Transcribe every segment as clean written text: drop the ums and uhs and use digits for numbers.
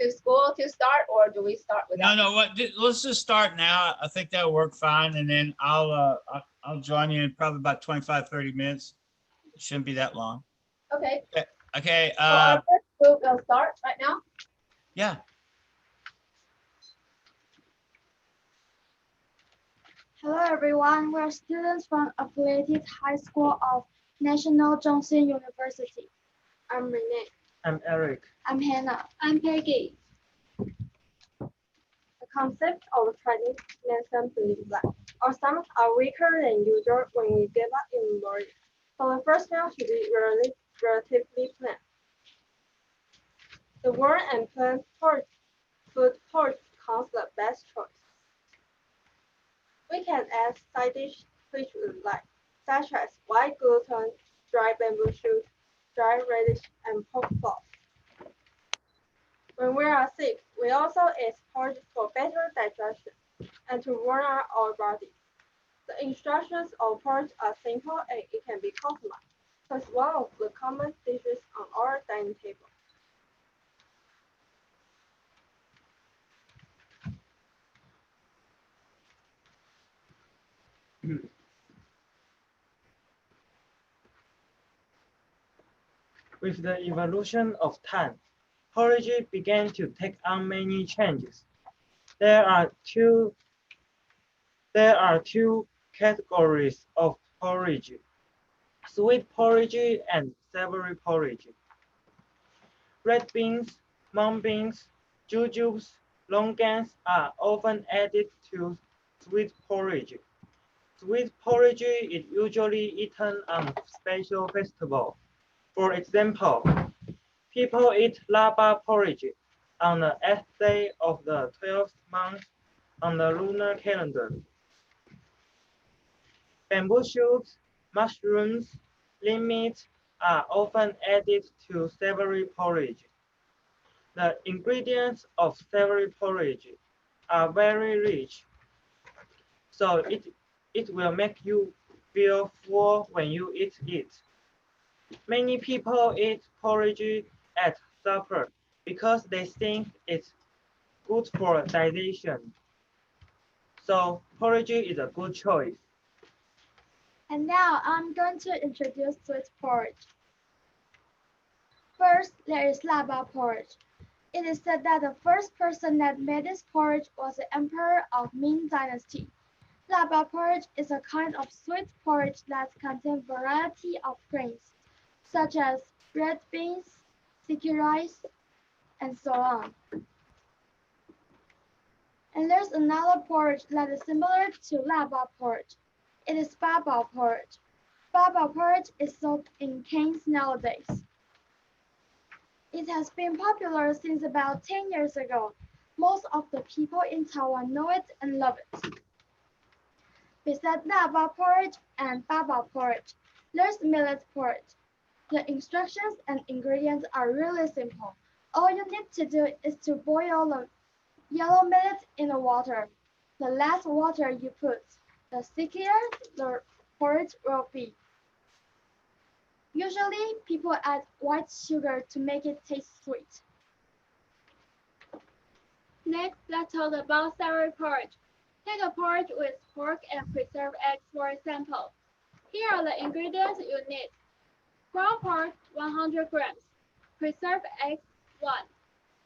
to school to start, or do we start with? No, what? Let's just start now. I think that'll work fine, and then I'll join you in probably about 25, 30 minutes. It shouldn't be that long. Okay. Okay. So our first group will start right now. Yeah. Hello everyone, we're students from affiliated high school of National Zhongxin University. I'm Renee. I'm Eric. I'm Hannah. I'm Peggy. The concept of Chinese medicine believes that our stomachs are weaker than usual when we get up in the morning. So the first meal should be relatively plain. The warm and plain food porridge becomes the best choice. We can add side dish which we like, such as white gluten, dry bamboo shoot, dry radish, and pork floss. When we are sick, we also eat porridge for better digestion and to warm up our bodies. The instructions of porridge are simple and it can be customized, so it's one of the common dishes on our dining table. With the evolution of time, porridge began to take on many changes. There are two categories of porridge: sweet porridge and savory porridge. Red beans, mung beans, jujubes, longanians are often added to sweet porridge. Sweet porridge is usually eaten on special festivals. For example, people eat Laba porridge on the 8th day of the 12th month on the lunar calendar. Bamboo shoots, mushrooms, lean meat are often added to savory porridge. The ingredients of savory porridge are very rich, so it will make you feel full when you eat it. Many people eat porridge at supper because they think it's good for digestion. So porridge is a good choice. And now I'm going to introduce sweet porridge. First, there is Laba porridge. It is said that the first person that made this porridge was the emperor of Ming Dynasty. Laba porridge is a kind of sweet porridge that contains variety of grains, such as red beans, sticky rice, and so on. And there's another porridge that is similar to Laba porridge. It is Baba porridge. Baba porridge is sold in cans nowadays. It has been popular since about 10 years ago. Most of the people in Taiwan know it and love it. Besides Laba porridge and Baba porridge, there's Millet porridge. The instructions and ingredients are really simple. All you need to do is to boil the yellow millet in the water. The less water you put, the stickier the porridge will be. Usually, people add white sugar to make it taste sweet. Next, let's talk about savory porridge. Take a porridge with pork and preserved eggs for example. Here are the ingredients you need. Ground pork 100 grams, preserved eggs 1,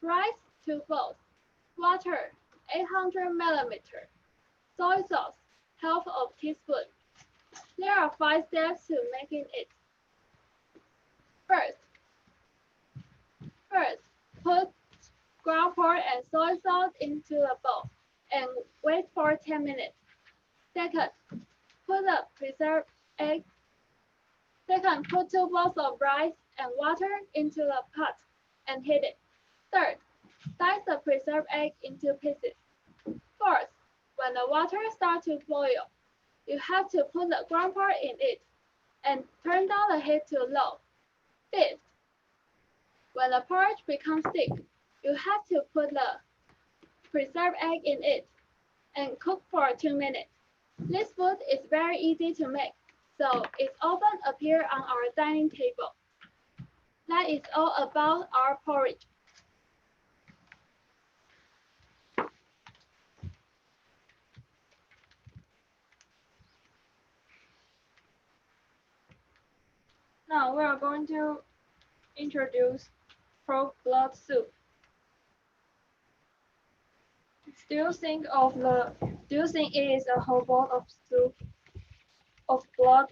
rice 2 bowls, water 800 milliliters, soy sauce half of teaspoon. There are 5 steps to making it. First, put ground pork and soy sauce into a bowl and wait for 10 minutes. Second, put the preserved egg. Second, put 2 bowls of rice and water into the pot and heat it. Third, slice the preserved egg into pieces. Fourth, when the water starts to boil, you have to put the ground pork in it and turn down the heat to low. Fifth, when the porridge becomes thick, you have to put the preserved egg in it and cook for 2 minutes. This food is very easy to make, so it often appears on our dining table. That is all about our porridge. Now we are going to introduce pork blood soup. Do you think it is a whole bowl of soup of blood?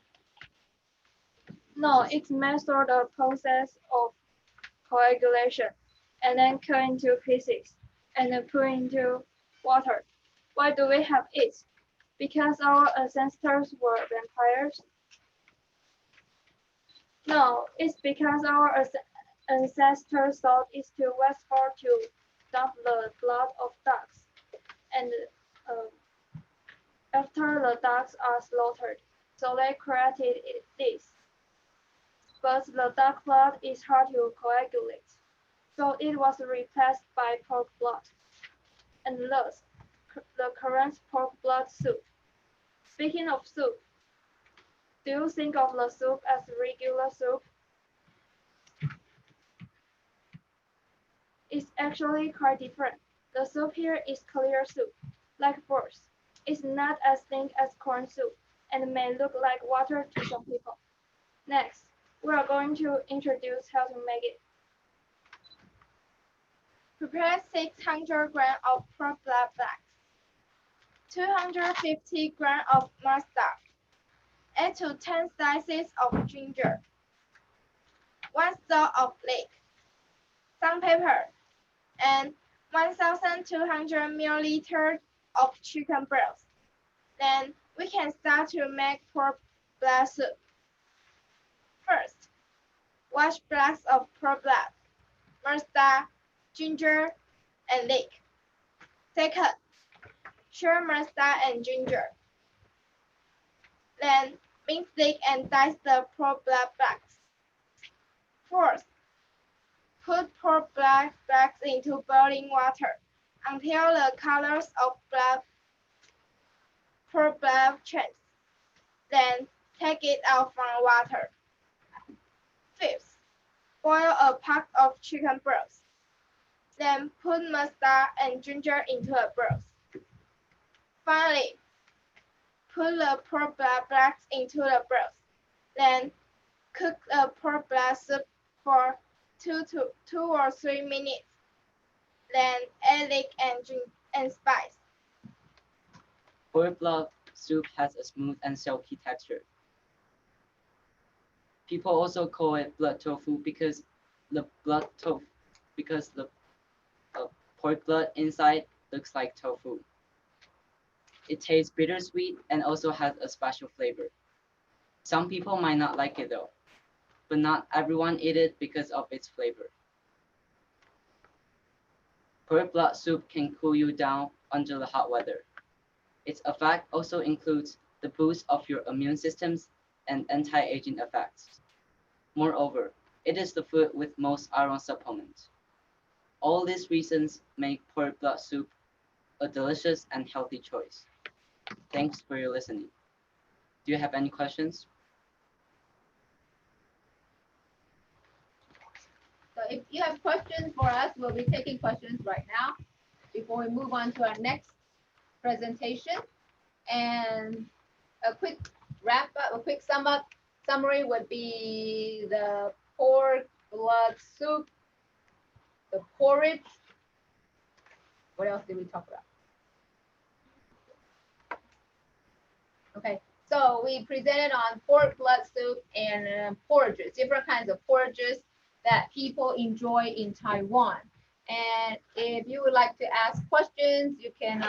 No, it's measured the process of coagulation and then cut into pieces and then put into water. Why do we have it? Because our ancestors were vampires? No, it's because our ancestors thought it's too wasteful to dump the blood of ducks. And after the ducks are slaughtered, so they created this. But the duck blood is hard to coagulate, so it was replaced by pork blood, and thus the current pork blood soup. Speaking of soup, do you think of the soup as regular soup? It's actually quite different. The soup here is clear soup, like broth. It's not as thick as corn soup and may look like water to some people. Next, we are going to introduce how to make it. Prepare 600 grams of pork blood blacks, 250 grams of mustard, 8 to 10 slices of ginger, 1 stalk of leek, some pepper, and 1,200 milliliters of chicken broth. Then we can start to make pork blood soup. First, wash blocks of pork blood, mustard, ginger, and leek. Second, shred mustard and ginger. Then mince leek and dice the pork blood blocks. Fourth, put pork blood blocks into boiling water until the colors of pork blood change. Then take it out from water. Fifth, boil a pot of chicken broth. Then put mustard and ginger into the broth. Finally, put the pork blood blocks into the broth. Then cook the pork blood soup for 2 or 3 minutes. Then add leek and spice. Pork blood soup has a smooth and silky texture. People also call it blood tofu because the pork blood inside looks like tofu. It tastes bittersweet and also has a special flavor. Some people might not like it though, but not everyone eats it because of its flavor. Pork blood soup can cool you down under the hot weather. Its effect also includes the boost of your immune systems and anti-aging effects. Moreover, it is the food with most iron supplements. All these reasons make pork blood soup a delicious and healthy choice. Thanks for your listening. Do you have any questions? So if you have questions for us, we'll be taking questions right now before we move on to our next presentation. And a quick wrap up, a quick summary would be the pork blood soup, the porridge. What else did we talk about? Okay, so we presented on pork blood soup and porridges, different kinds of porridges that people enjoy in Taiwan. And if you would like to ask questions, you can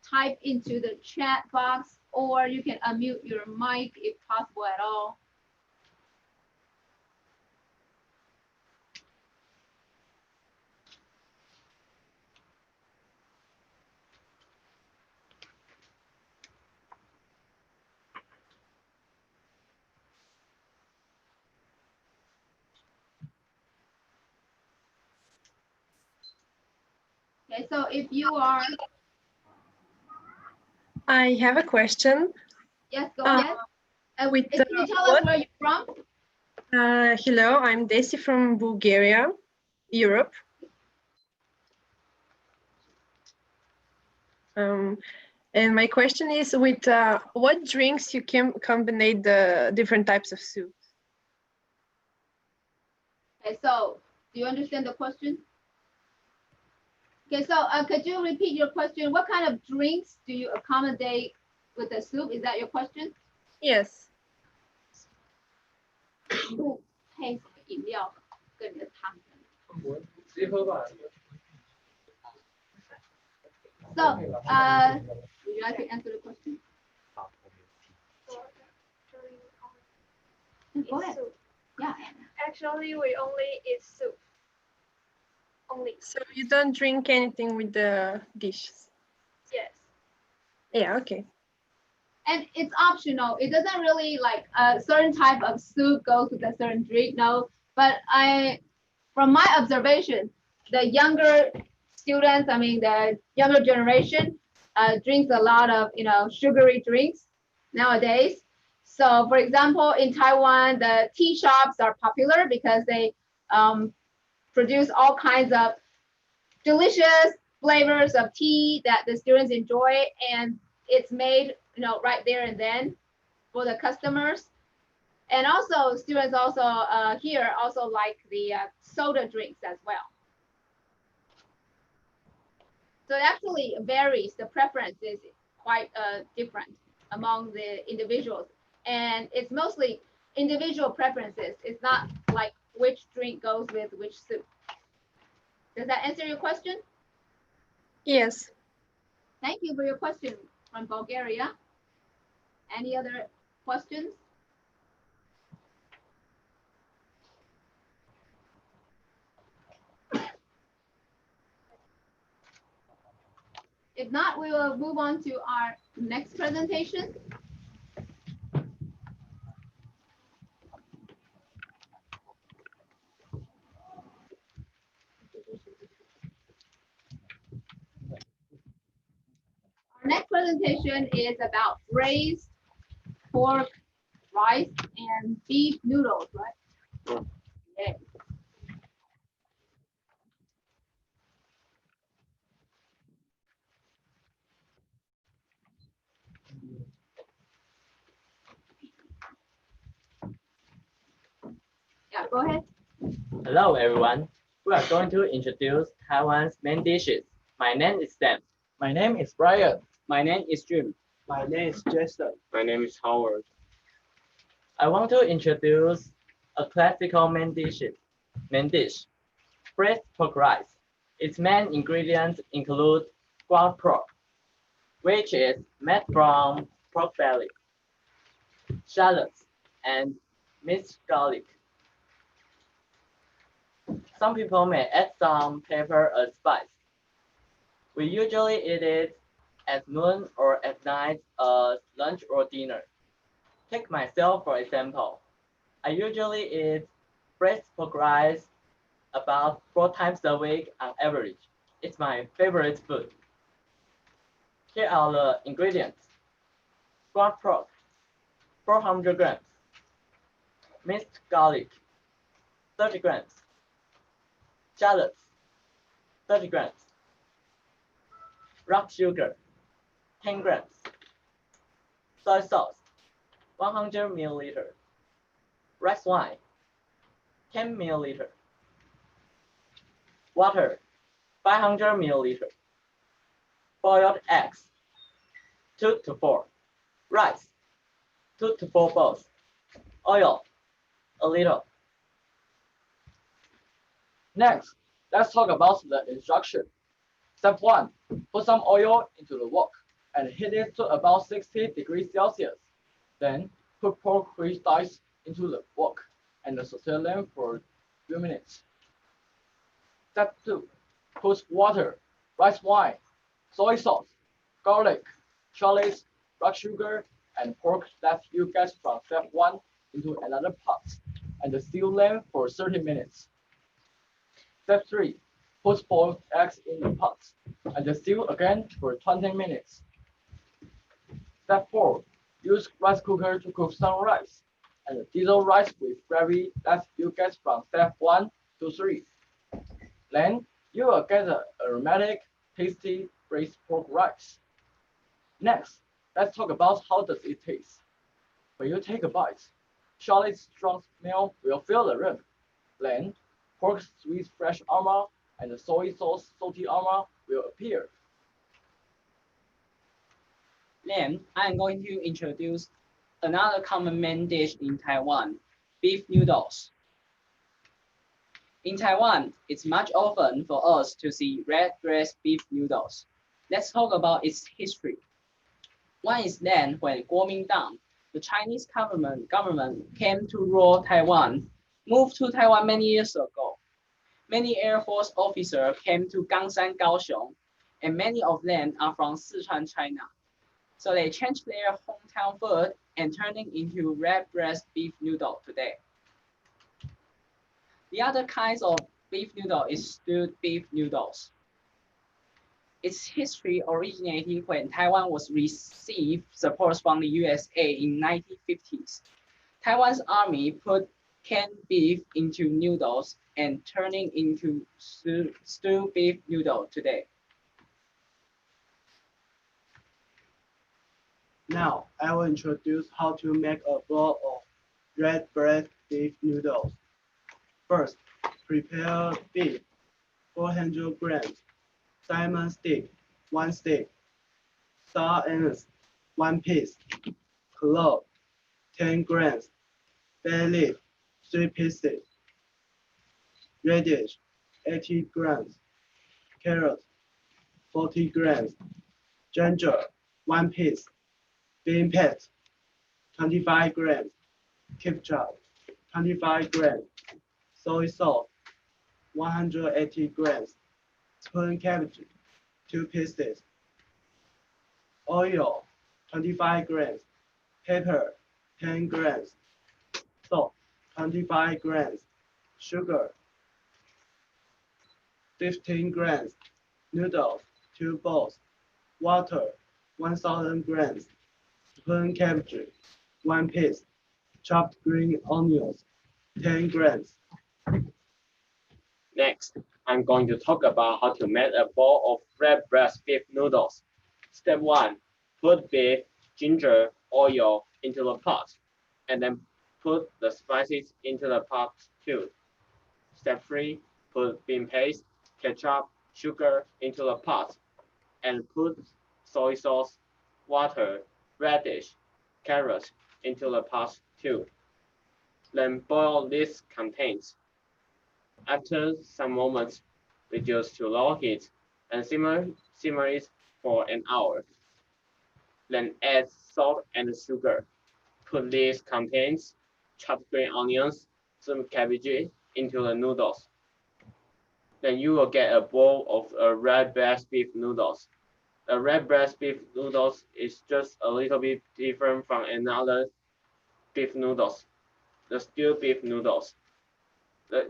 type into the chat box, or you can unmute your mic if possible at all. Okay, so if you are, I have a question. yes, go ahead. Can Can you tell us where you're from? Hello, I'm Desi from Bulgaria, Europe. And my question is, with what drinks you can combine the different types of soup? Okay, so do you understand the question? Okay, so could you repeat your question? What kind of drinks do you accommodate with the soup? Is that your question? Yes. 配什么饮料跟你的汤 直接喝吧。 So, would you like to answer the question? Go ahead. Yeah. Actually, we only eat soup. Only. So you don't drink anything with the dishes? Yes. Yeah, okay. And it's optional. It doesn't really like a certain type of soup goes with a certain drink. No, but from my observation, the younger students, I mean the younger generation, drinks a lot of sugary drinks nowadays. So, for example, in Taiwan, the tea shops are popular because they produce all kinds of delicious flavors of tea that the students enjoy, and it's made right there and then for the customers. And also students also here also like the soda drinks as well. So it actually varies. The preference is quite different among the individuals, and it's mostly individual preferences. It's not like which drink goes with which soup. Does that answer your question? Yes. Thank you for your question from Bulgaria. Any other questions? If not, we will move on to our next presentation. Our next presentation is about braised pork, rice, and beef noodles, right? Okay. Yeah, go ahead. Hello everyone. We are going to introduce Taiwan's main dishes. My name is Sam. My name is Brian. My name is Jim. My name is Jason. My name is Howard. I want to introduce a classical main dish, braised pork rice. Its main ingredients include ground pork, which is made from pork belly, shallots, and minced garlic. Some people may add some pepper as spice. We usually eat it at noon or at night as lunch or dinner. Take myself for example. I usually eat braised pork rice about 4 times a week on average. It's my favorite food. Here are the ingredients. Ground pork, 400 grams. Minced garlic, 30 grams. Shallots, 30 grams. Rock sugar, 10 grams. Soy sauce, 100 milliliter. Rice wine, 10 milliliter. Water, 500 milliliter. Boiled eggs, 2 to 4. Rice, 2 to 4 bowls. Oil, a little. Next, let's talk about the instruction. Step 1. Put some oil into the wok and heat it to about 60 degrees Celsius. Then put pork dice into the wok and saute them for a few minutes. Step 2. Put water, rice wine, soy sauce, garlic, shallots, rock sugar, and pork that you get from step 1 into another pot and stew them for 30 minutes. Step 3. Put boiled eggs in the pot and stew again for 20 minutes. Step 4. Use rice cooker to cook some rice and diesel rice with gravy that you get from step 1 to 3. Then you will get an aromatic, tasty braised pork rice. Next, let's talk about how does it taste. When you take a bite, Charlotte's strong smell will fill the room. Then pork sweet fresh aroma, and the soy sauce salty aroma will appear. Then I'm going to introduce another common main dish in Taiwan, beef noodles. In Taiwan, it's much often for us to see red braised beef noodles. Let's talk about its history. One is then when Kuomintang, the Chinese government came to rule Taiwan, moved to Taiwan many years ago. Many Air Force officers came to Gangshan, Kaohsiung, and many of them are from Sichuan, China. So they changed their hometown food and turning into red breast beef noodle today. The other kinds of beef noodle is stewed beef noodles. Its history originated when Taiwan was received support from the USA in 1950s. Taiwan's army put canned beef into noodles and turning into stewed beef noodle today. Now, I will introduce how to make a bowl of red breast beef noodles. First, prepare beef, 400 grams, salmon stick, 1 stick, star anise, 1 piece, clove, 10 grams, bay leaf, 3 pieces, radish, 80 grams, carrot, 40 grams, ginger, 1 piece, bean paste, 25 grams, ketchup, 25 grams, soy sauce, 180 grams, spring cabbage, 2 pieces, oil, 25 grams, pepper, 10 grams, salt, 25 grams, sugar, 15 grams, noodles, 2 bowls, water, 1,000 grams, spring cabbage, 1 piece, chopped green onions, 10 grams. Next, I'm going to talk about how to make a bowl of red breast beef noodles. Step 1, put beef, ginger, oil into the pot, and then put the spices into the pot too. Step 3, put bean paste, ketchup, sugar into the pot, and put soy sauce, water, radish, carrot into the pot too. Then boil these contents. After some moments, reduce to low heat and simmer it for an hour. Then add salt and sugar. Put these contents, chopped green onions, some cabbage into the noodles. Then you will get a bowl of red breast beef noodles. The red breast beef noodles is just a little bit different from another beef noodles, the stewed beef noodles.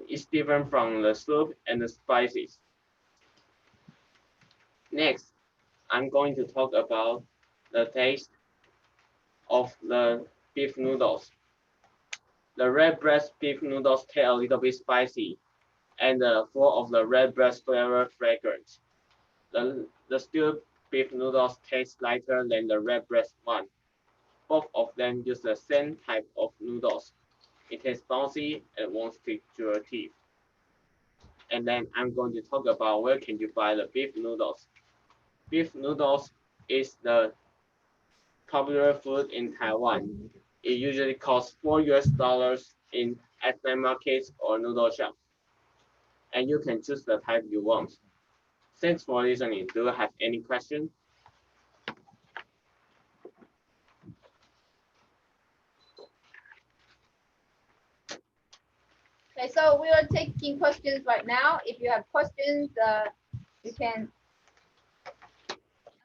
It's different from the soup and the spices. Next, I'm going to talk about the taste of the beef noodles. The red breast beef noodles taste a little bit spicy and full of the red breast flavor fragrance. The stewed beef noodles taste lighter than the red breast one. Both of them use the same type of noodles. It tastes bouncy and won't stick to your teeth. And then I'm going to talk about where can you buy the beef noodles. Beef noodles is the popular food in Taiwan. It usually costs $4 at night markets or noodle shops. And you can choose the type you want. Thanks for listening. Do you have any questions? Okay, so we are taking questions right now. If you have questions, you can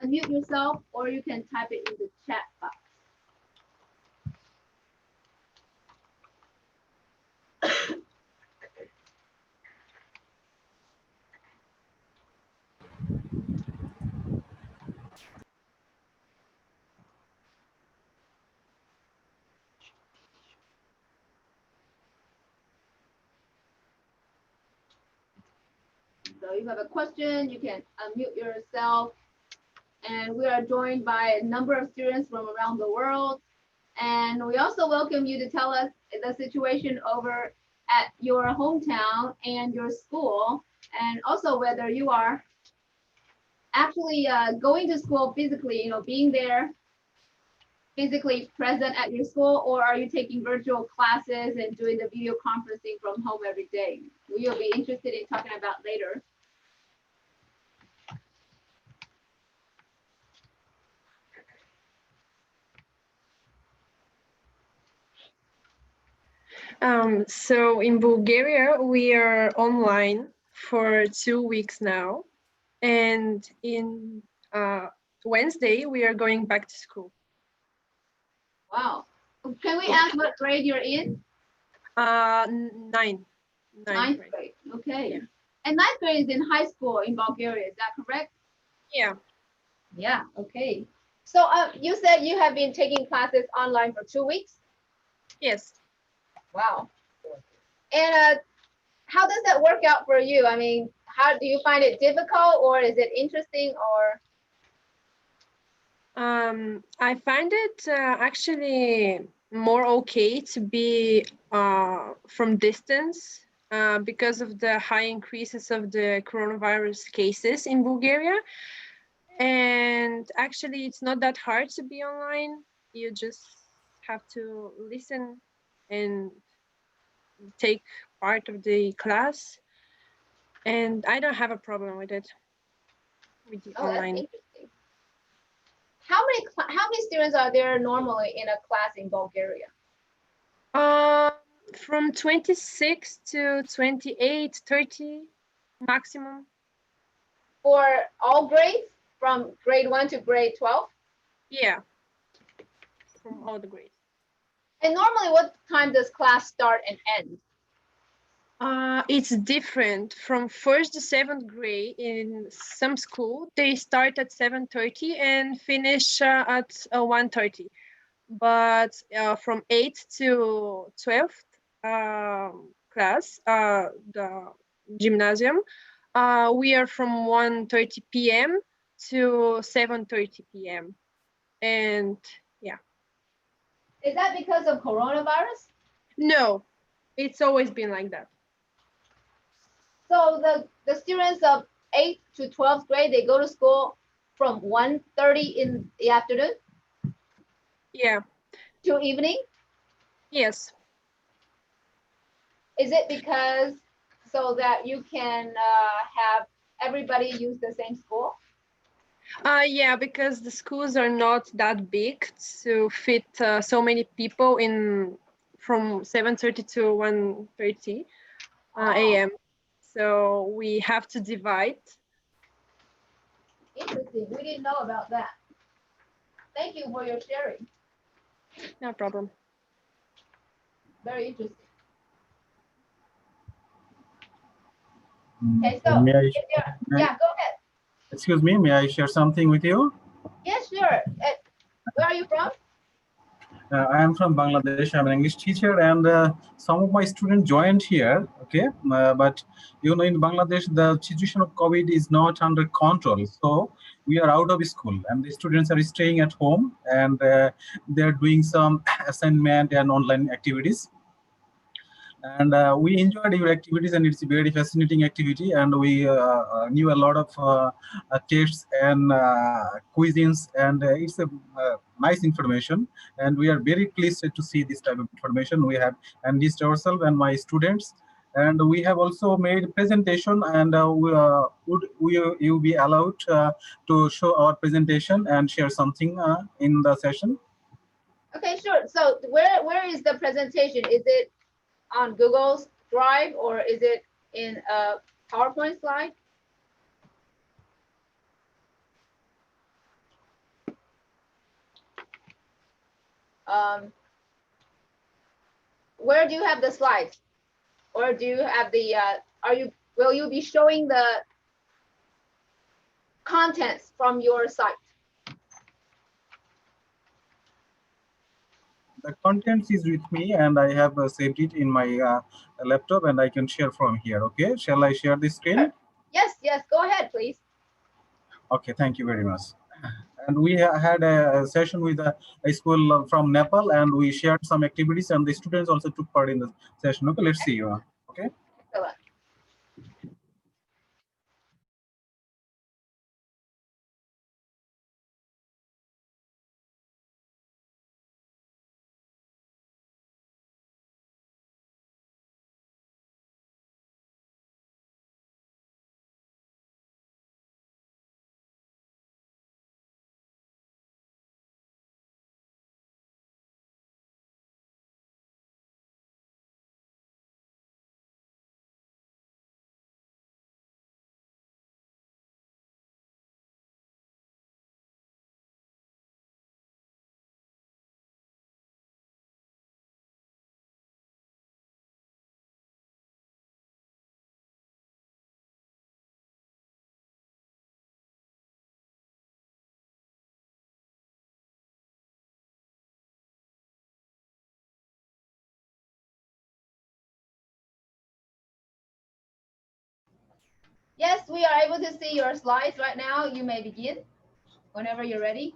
unmute yourself or you can type it in the chat box. So if you have a question, you can unmute yourself. And we are joined by a number of students from around the world. And we also welcome you to tell us the situation over at your hometown and your school, and also whether you are actually going to school physically, being there physically present at your school, or are you taking virtual classes and doing the video conferencing from home every day? We'll be interested in talking about later. So in Bulgaria, we are online for 2 weeks now. And in Wednesday, we are going back to school. Wow. Can we ask what grade you're in? Ninth grade. Okay. Yeah. And ninth grade is in high school in Bulgaria. Is that correct? Yeah. Yeah. Okay. So you said you have been taking classes online for 2 weeks? Yes. Wow. And how does that work out for you? I mean, how do you find it difficult, or is it interesting, or? I find it actually more okay to be from distance because of the high increases of the coronavirus cases in Bulgaria. And actually, it's not that hard to be online. You just have to listen and take part of the class. And I don't have a problem with it. With the online. That's interesting. How many students are there normally in a class in Bulgaria? From 26 to 28, 30 maximum. For all grades, from grade 1 to grade 12? Yeah, from all the grades. And normally, what time does class start and end? It's different. From 1st to 7th grade in some school, they start at 7:30 and finish at 1:30. But from 8th to 12th class, the gymnasium, we are from 1:30 p.m. to 7:30 p.m. And yeah. Is that because of coronavirus? No, it's always been like that. So the students of 8th to 12th grade, they go to school from 1:30 in the afternoon? Yeah. To evening? Yes. Is it because so that you can have everybody use the same school? Yeah, because the schools are not that big to fit so many people in from 7:30 to 1:30 a.m. So we have to divide. Interesting. We didn't know about that. Thank you for your sharing. No problem. Very interesting. Okay, so yeah, go ahead. Excuse me, may I share something with you? Yes, sure. Where are you from? I am from Bangladesh. I'm an English teacher, and some of my students joined here. Okay, but in Bangladesh, the situation of COVID is not under control. So we are out of school, and the students are staying at home, and they're doing some assignment and online activities. And we enjoyed your activities, and it's a very fascinating activity, and we knew a lot of tests and cuisines, and it's a nice information, and we are very pleased to see this type of information. We have enriched ourselves and my students, and we have also made presentation, and would you be allowed to show our presentation and share something in the session? Okay, sure. So where is the presentation? Is it on Google's Drive, or is it in a PowerPoint slide? Where do you have the slides, or do you have the? Will you be showing the contents from your site? The contents is with me, and I have saved it in my laptop, and I can share from here. Okay, shall I share the screen? Sure. Yes, go ahead, please. Okay, thank you very much. And we had a session with a school from Nepal, and we shared some activities, and the students also took part in the session. Okay, let's see. Okay. Excellent. Yes, we are able to see your slides right now. You may begin whenever you're ready.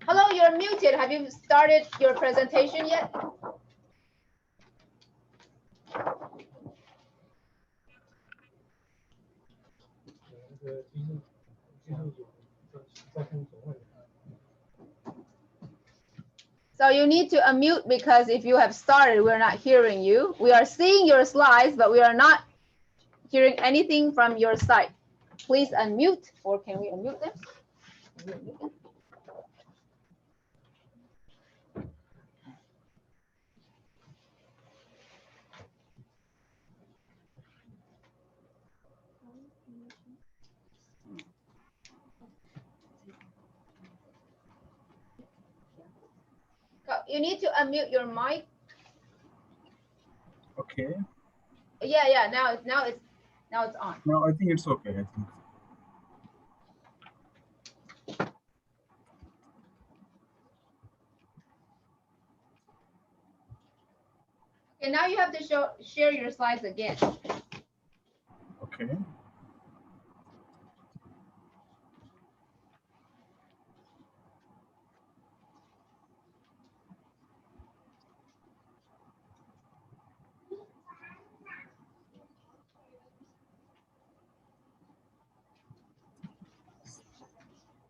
Hello, you're muted. Have you started your presentation yet? So you need to unmute, because if you have started, we're not hearing you. We are seeing your slides, but we are not hearing anything from your side. Please unmute, or can we unmute them? You need to unmute your mic. Okay. Yeah. Now it's on. Now I think it's okay. I think. Okay, now you have to share your slides again. Okay.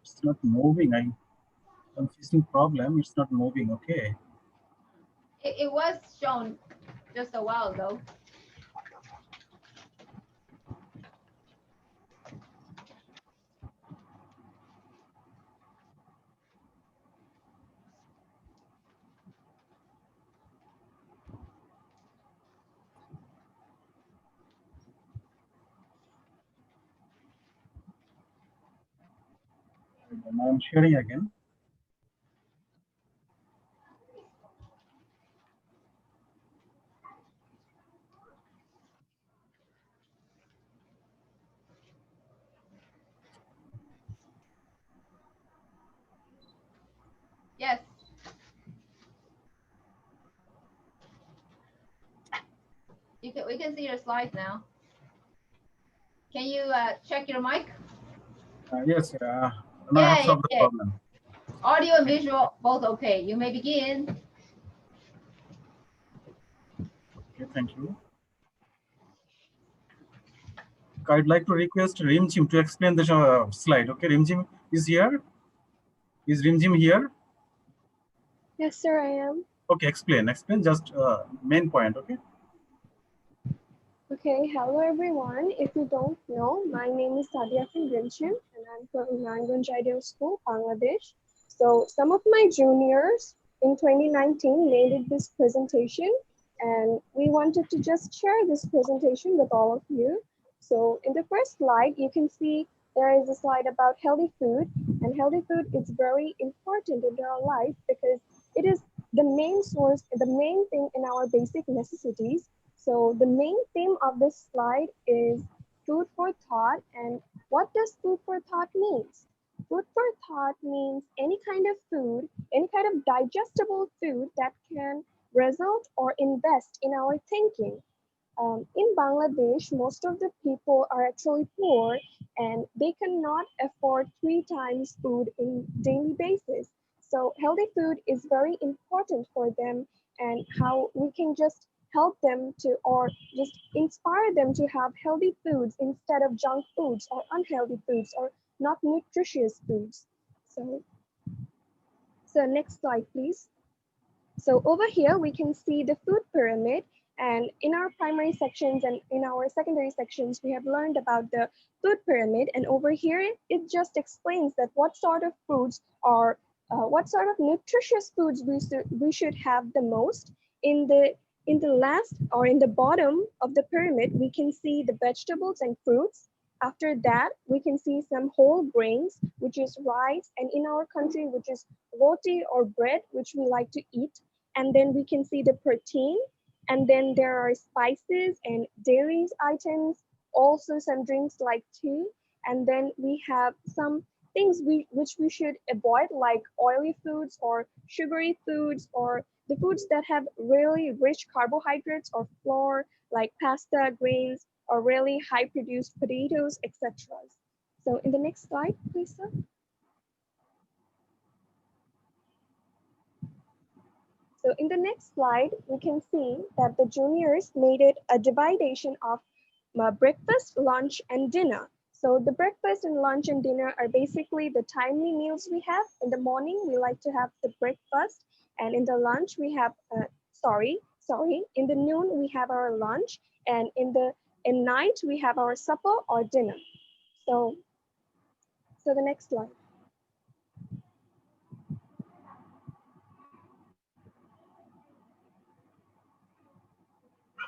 It's not moving. I'm facing problem. It's not moving. Okay. It was shown just a while ago. I'm sharing again. Yes. We can see your slides now. Can you check your mic? Yes. No, I have solved the problem. Audio and visual both okay. You may begin. Okay, thank you. I'd like to request Rimjim to explain the slide. Okay, Rimjim is here. Is Rimjim here? Yes, sir, I am. Okay, explain just main point. Okay. Okay, hello everyone. If you don't know, my name is Sadia Rimchim and I'm from Nangunj Ideal School, Bangladesh. So some of my juniors in 2019 made this presentation. and we wanted to just share this presentation with all of you. So in the first slide, you can see there is a slide about healthy food, and healthy food is very important in our life because it is the main source, the main thing in our basic necessities. So the main theme of this slide is food for thought. And what does food for thought means? Food for thought means any kind of food, any kind of digestible food that can result or invest in our thinking. In Bangladesh, most of the people are actually poor and they cannot afford 3 times food in daily basis. So healthy food is very important for them, and how we can just help them to, or just inspire them to have healthy foods instead of junk foods or unhealthy foods or not nutritious foods. So next slide, please. So over here, we can see the food pyramid, and in our primary sections and in our secondary sections, we have learned about the food pyramid. And over here, it just explains that what sort of foods or what sort of nutritious foods we should have the most. In the last or in the bottom of the pyramid, we can see the vegetables and fruits. After that, we can see some whole grains, which is rice, and in our country, which is roti or bread, which we like to eat. And then we can see the protein, and then there are spices and dairy items, also some drinks like tea. And then we have some things which we should avoid, like oily foods or sugary foods, or the foods that have really rich carbohydrates or flour, like pasta, grains, or really high produced potatoes, etc. So in the next slide, please, sir. So in the next slide, we can see that the juniors made it a dividation of breakfast, lunch, and dinner. So the breakfast and lunch and dinner are basically the timely meals we have. In the morning, we like to have the breakfast, and in the lunch, we have, in the noon, we have our lunch, and in night, we have our supper or dinner. So the next slide.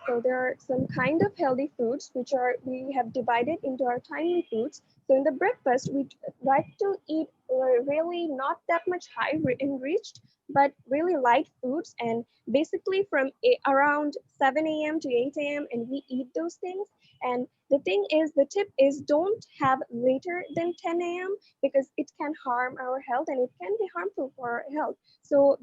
So there are some kind of healthy foods which we have divided into our timely foods. So in the breakfast, we like to eat really not that much high enriched, but really light foods, and basically from around 7 a.m. to 8 a.m. and we eat those things. And the thing is, the tip is don't have later than 10 a.m. because it can harm our health and it can be harmful for our health. So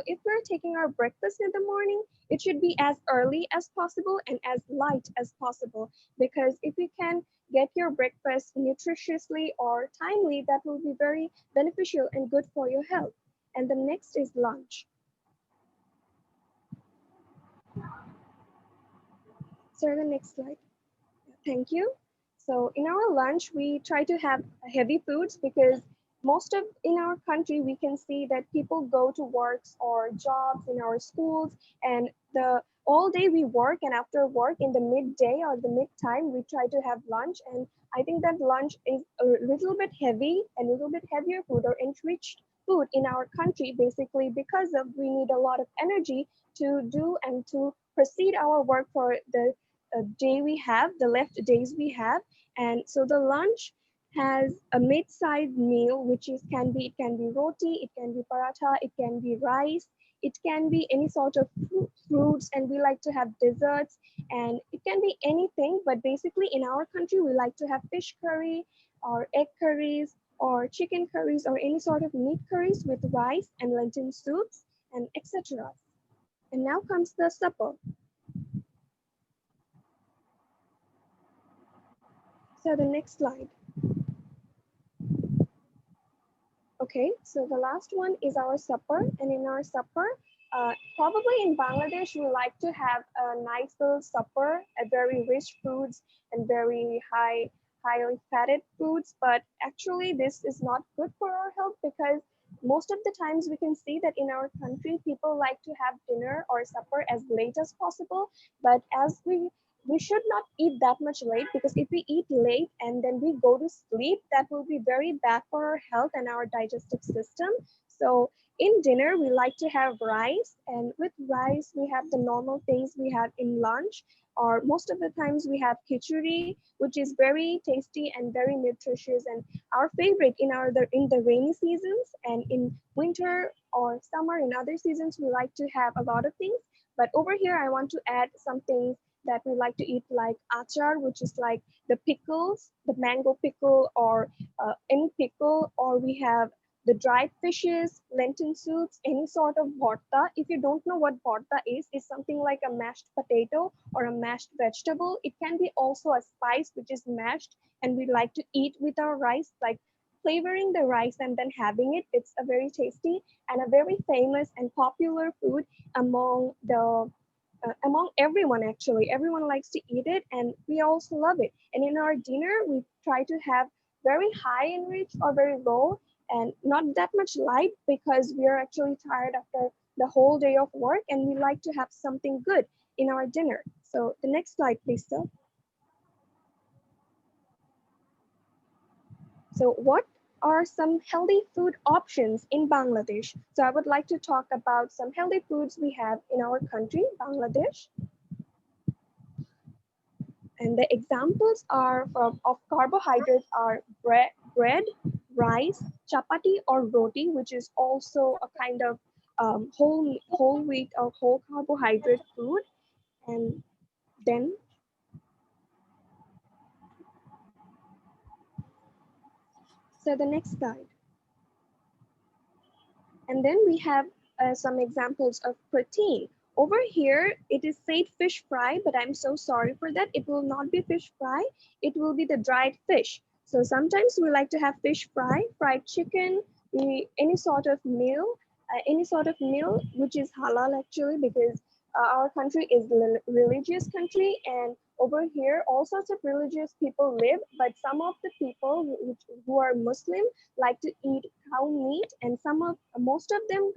if we're taking our breakfast in the morning, it should be as early as possible and as light as possible, because if you can get your breakfast nutritiously or timely, that will be very beneficial and good for your health. And the next is lunch. So the next slide. Thank you. So in our lunch, we try to have heavy foods because in our country, we can see that people go to works or jobs in our schools, and all day we work, and after work in the midday or the mid time, we try to have lunch. And I think that lunch is a little bit heavy and a little bit heavier food or enriched food in our country, basically because we need a lot of energy to do and to proceed our work for the day we have, the left days we have. And so the lunch has a mid-sized meal, which can be roti, it can be paratha, it can be rice, it can be any sort of fruits, and we like to have desserts, and it can be anything. But basically in our country, we like to have fish curry or egg curries or chicken curries or any sort of meat curries with rice and lentil soups and etc. And now comes the supper. So the next slide. Okay, so the last one is our supper, and in our supper, probably in Bangladesh, we like to have a nice little supper, a very rich foods and very highly fatted foods, but actually this is not good for our health because most of the times we can see that in our country, people like to have dinner or supper as late as possible, but as we should not eat that much late, because if we eat late and then we go to sleep, that will be very bad for our health and our digestive system. So in dinner, we like to have rice, and with rice, we have the normal things we have in lunch, or most of the times we have khichdi, which is very tasty and very nutritious, and our favorite in the rainy seasons, and in winter or summer in other seasons, we like to have a lot of things. But over here, I want to add something that we like to eat, like achar, which is like the pickles, the mango pickle, or any pickle, or we have the dried fishes, lentil soups, any sort of bharta. If you don't know what bharta is, it's something like a mashed potato or a mashed vegetable. It can be also a spice which is mashed, and we like to eat with our rice, like flavoring the rice and then having it. It's a very tasty and a very famous and popular food among everyone. Actually, everyone likes to eat it, and we also love it. And in our dinner, we try to have very high in rich or very low, and not that much light, because we are actually tired after the whole day of work, and we like to have something good in our dinner. So the next slide, please, sir. So what are some healthy food options in Bangladesh? So I would like to talk about some healthy foods we have in our country, Bangladesh. And the examples of carbohydrates are bread, rice, chapati or roti, which is also a kind of whole wheat or whole carbohydrate food. And then so the next slide. And then we have some examples of protein. Over here, it is said fish fry, but I'm so sorry for that. It will not be fish fry. It will be the dried fish. So sometimes we like to have fish fry, fried chicken, any sort of meal which is halal actually, because our country is a religious country, and over here all sorts of religious people live, but some of the people who are Muslim like to eat cow meat, and most of them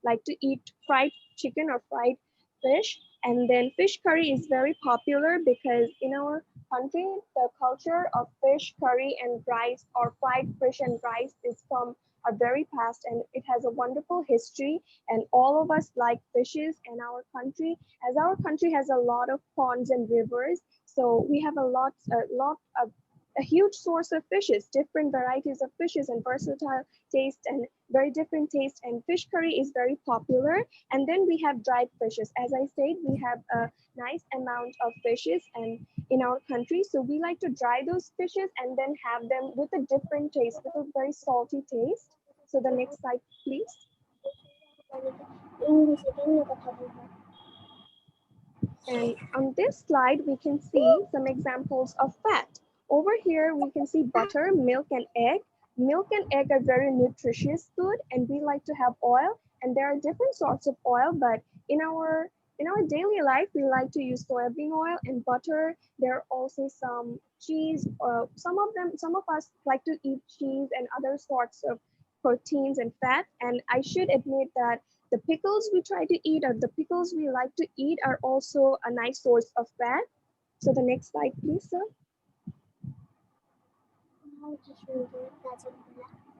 like to eat fried chicken or fried fish. And then fish curry is very popular, because in our country the culture of fish curry and rice, or fried fish and rice, is from a very past, and it has a wonderful history, and all of us like fishes in our country, as our country has a lot of ponds and rivers. So we have a huge source of fishes, different varieties of fishes, and versatile taste and very different taste, and fish curry is very popular. And then we have dried fishes. As I said, we have a nice amount of fishes and in our country, so we like to dry those fishes and then have them with a different taste, with a very salty taste. So the next slide, please. And on this slide, we can see some examples of fat. Over here, we can see butter, milk, and egg. Milk and egg are very nutritious food, and we like to have oil. And there are different sorts of oil, but in our daily life, we like to use soybean oil and butter. There are also some cheese. Some of us like to eat cheese and other sorts of proteins and fat. And I should admit that the pickles we try to eat, or the pickles we like to eat, are also a nice source of fat. So the next slide, please, sir.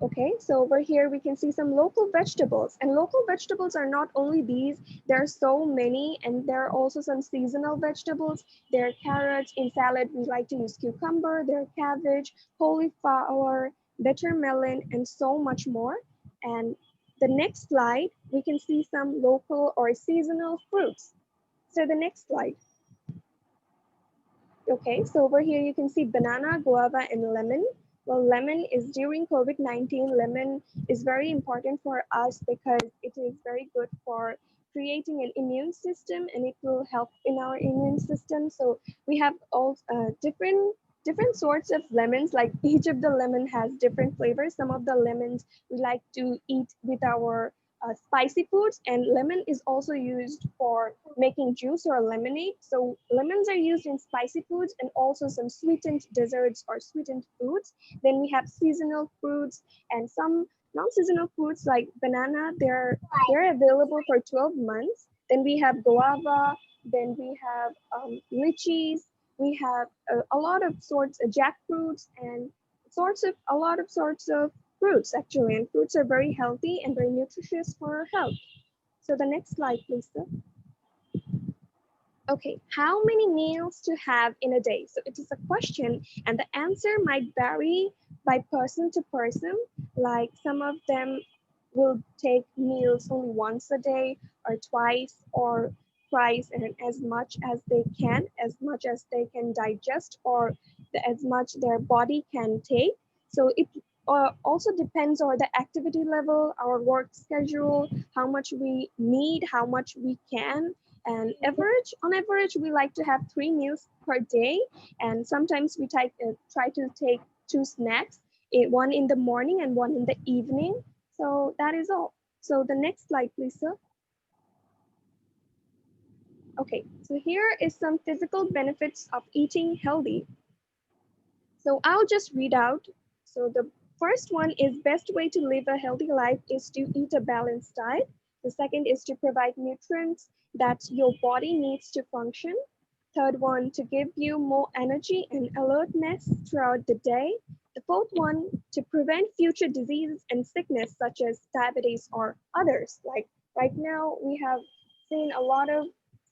Okay, so over here we can see some local vegetables, and local vegetables are not only these, there are so many, and there are also some seasonal vegetables. There are carrots. In salad we like to use cucumber, there are cabbage, cauliflower, bitter melon, and so much more. And the next slide, we can see some local or seasonal fruits. So the next slide. Okay, so over here you can see banana, guava, and lemon. Well, lemon is during COVID-19, lemon is very important for us because it is very good for creating an immune system, and it will help in our immune system. So we have all different sorts of lemons, like each of the lemon has different flavors. Some of the lemons we like to eat with our spicy foods, and lemon is also used for making juice or lemonade. So lemons are used in spicy foods and also some sweetened desserts or sweetened foods. Then we have seasonal fruits and some non-seasonal fruits like banana. They're available for 12 months. Then we have guava. Then we have lychees. We have a lot of sorts of jackfruits and a lot of sorts of fruits actually, and fruits are very healthy and very nutritious for our health. So the next slide, please, sir. Okay, how many meals to have in a day? So it is a question and the answer might vary by person to person. Like some of them will take meals only once a day or twice or thrice, and as much as they can, as much as they can digest, or as much their body can take. So it also depends on the activity level, our work schedule, how much we need, how much we can. And on average, we like to have 3 meals per day. And sometimes we try to take 2 snacks, one in the morning and one in the evening. So that is all. So the next slide, please, sir. Okay, so here is some physical benefits of eating healthy. So I'll just read out. So the first one is best way to live a healthy life is to eat a balanced diet. The second is to provide nutrients that your body needs to function. Third one, to give you more energy and alertness throughout the day. The fourth one, to prevent future diseases and sickness such as diabetes or others. Like right now, we have seen a lot of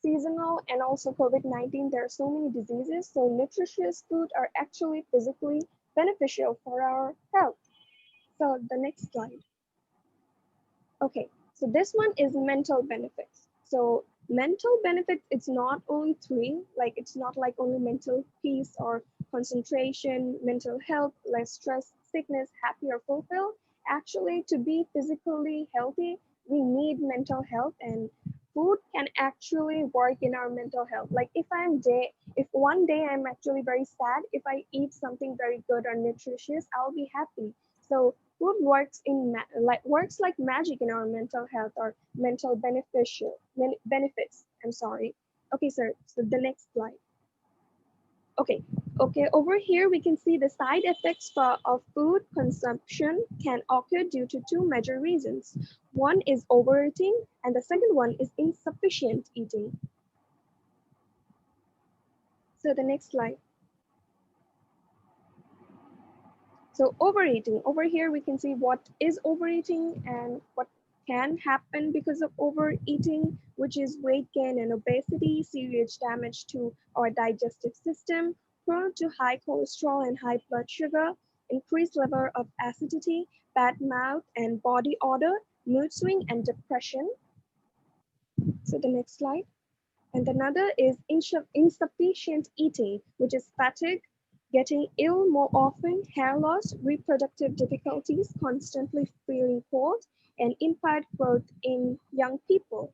seasonal and also COVID-19. There are so many diseases. So nutritious food are actually physically beneficial for our health. So the next slide. Okay, so this one is mental benefits. So mental benefits, it's not only 3, like it's not like only mental peace or concentration, mental health, less stress, sickness, happy or fulfilled. Actually, to be physically healthy, we need mental health, and food can actually work in our mental health. Like if one day I'm actually very sad, if I eat something very good or nutritious, I'll be happy. So food works like magic in our mental health or mental benefits. I'm sorry. Okay, sir. So the next slide. Okay. Over here we can see the side effects of food consumption can occur due to 2 major reasons. One is overeating, and the second one is insufficient eating. So the next slide. So overeating, over here we can see what is overeating and what can happen because of overeating, which is weight gain and obesity, serious damage to our digestive system, prone to high cholesterol and high blood sugar, increased level of acidity, bad mouth and body odor, mood swing and depression. So the next slide. And another is insufficient eating, which is fatigue, getting ill more often, hair loss, reproductive difficulties, constantly feeling cold, and impaired growth in young people.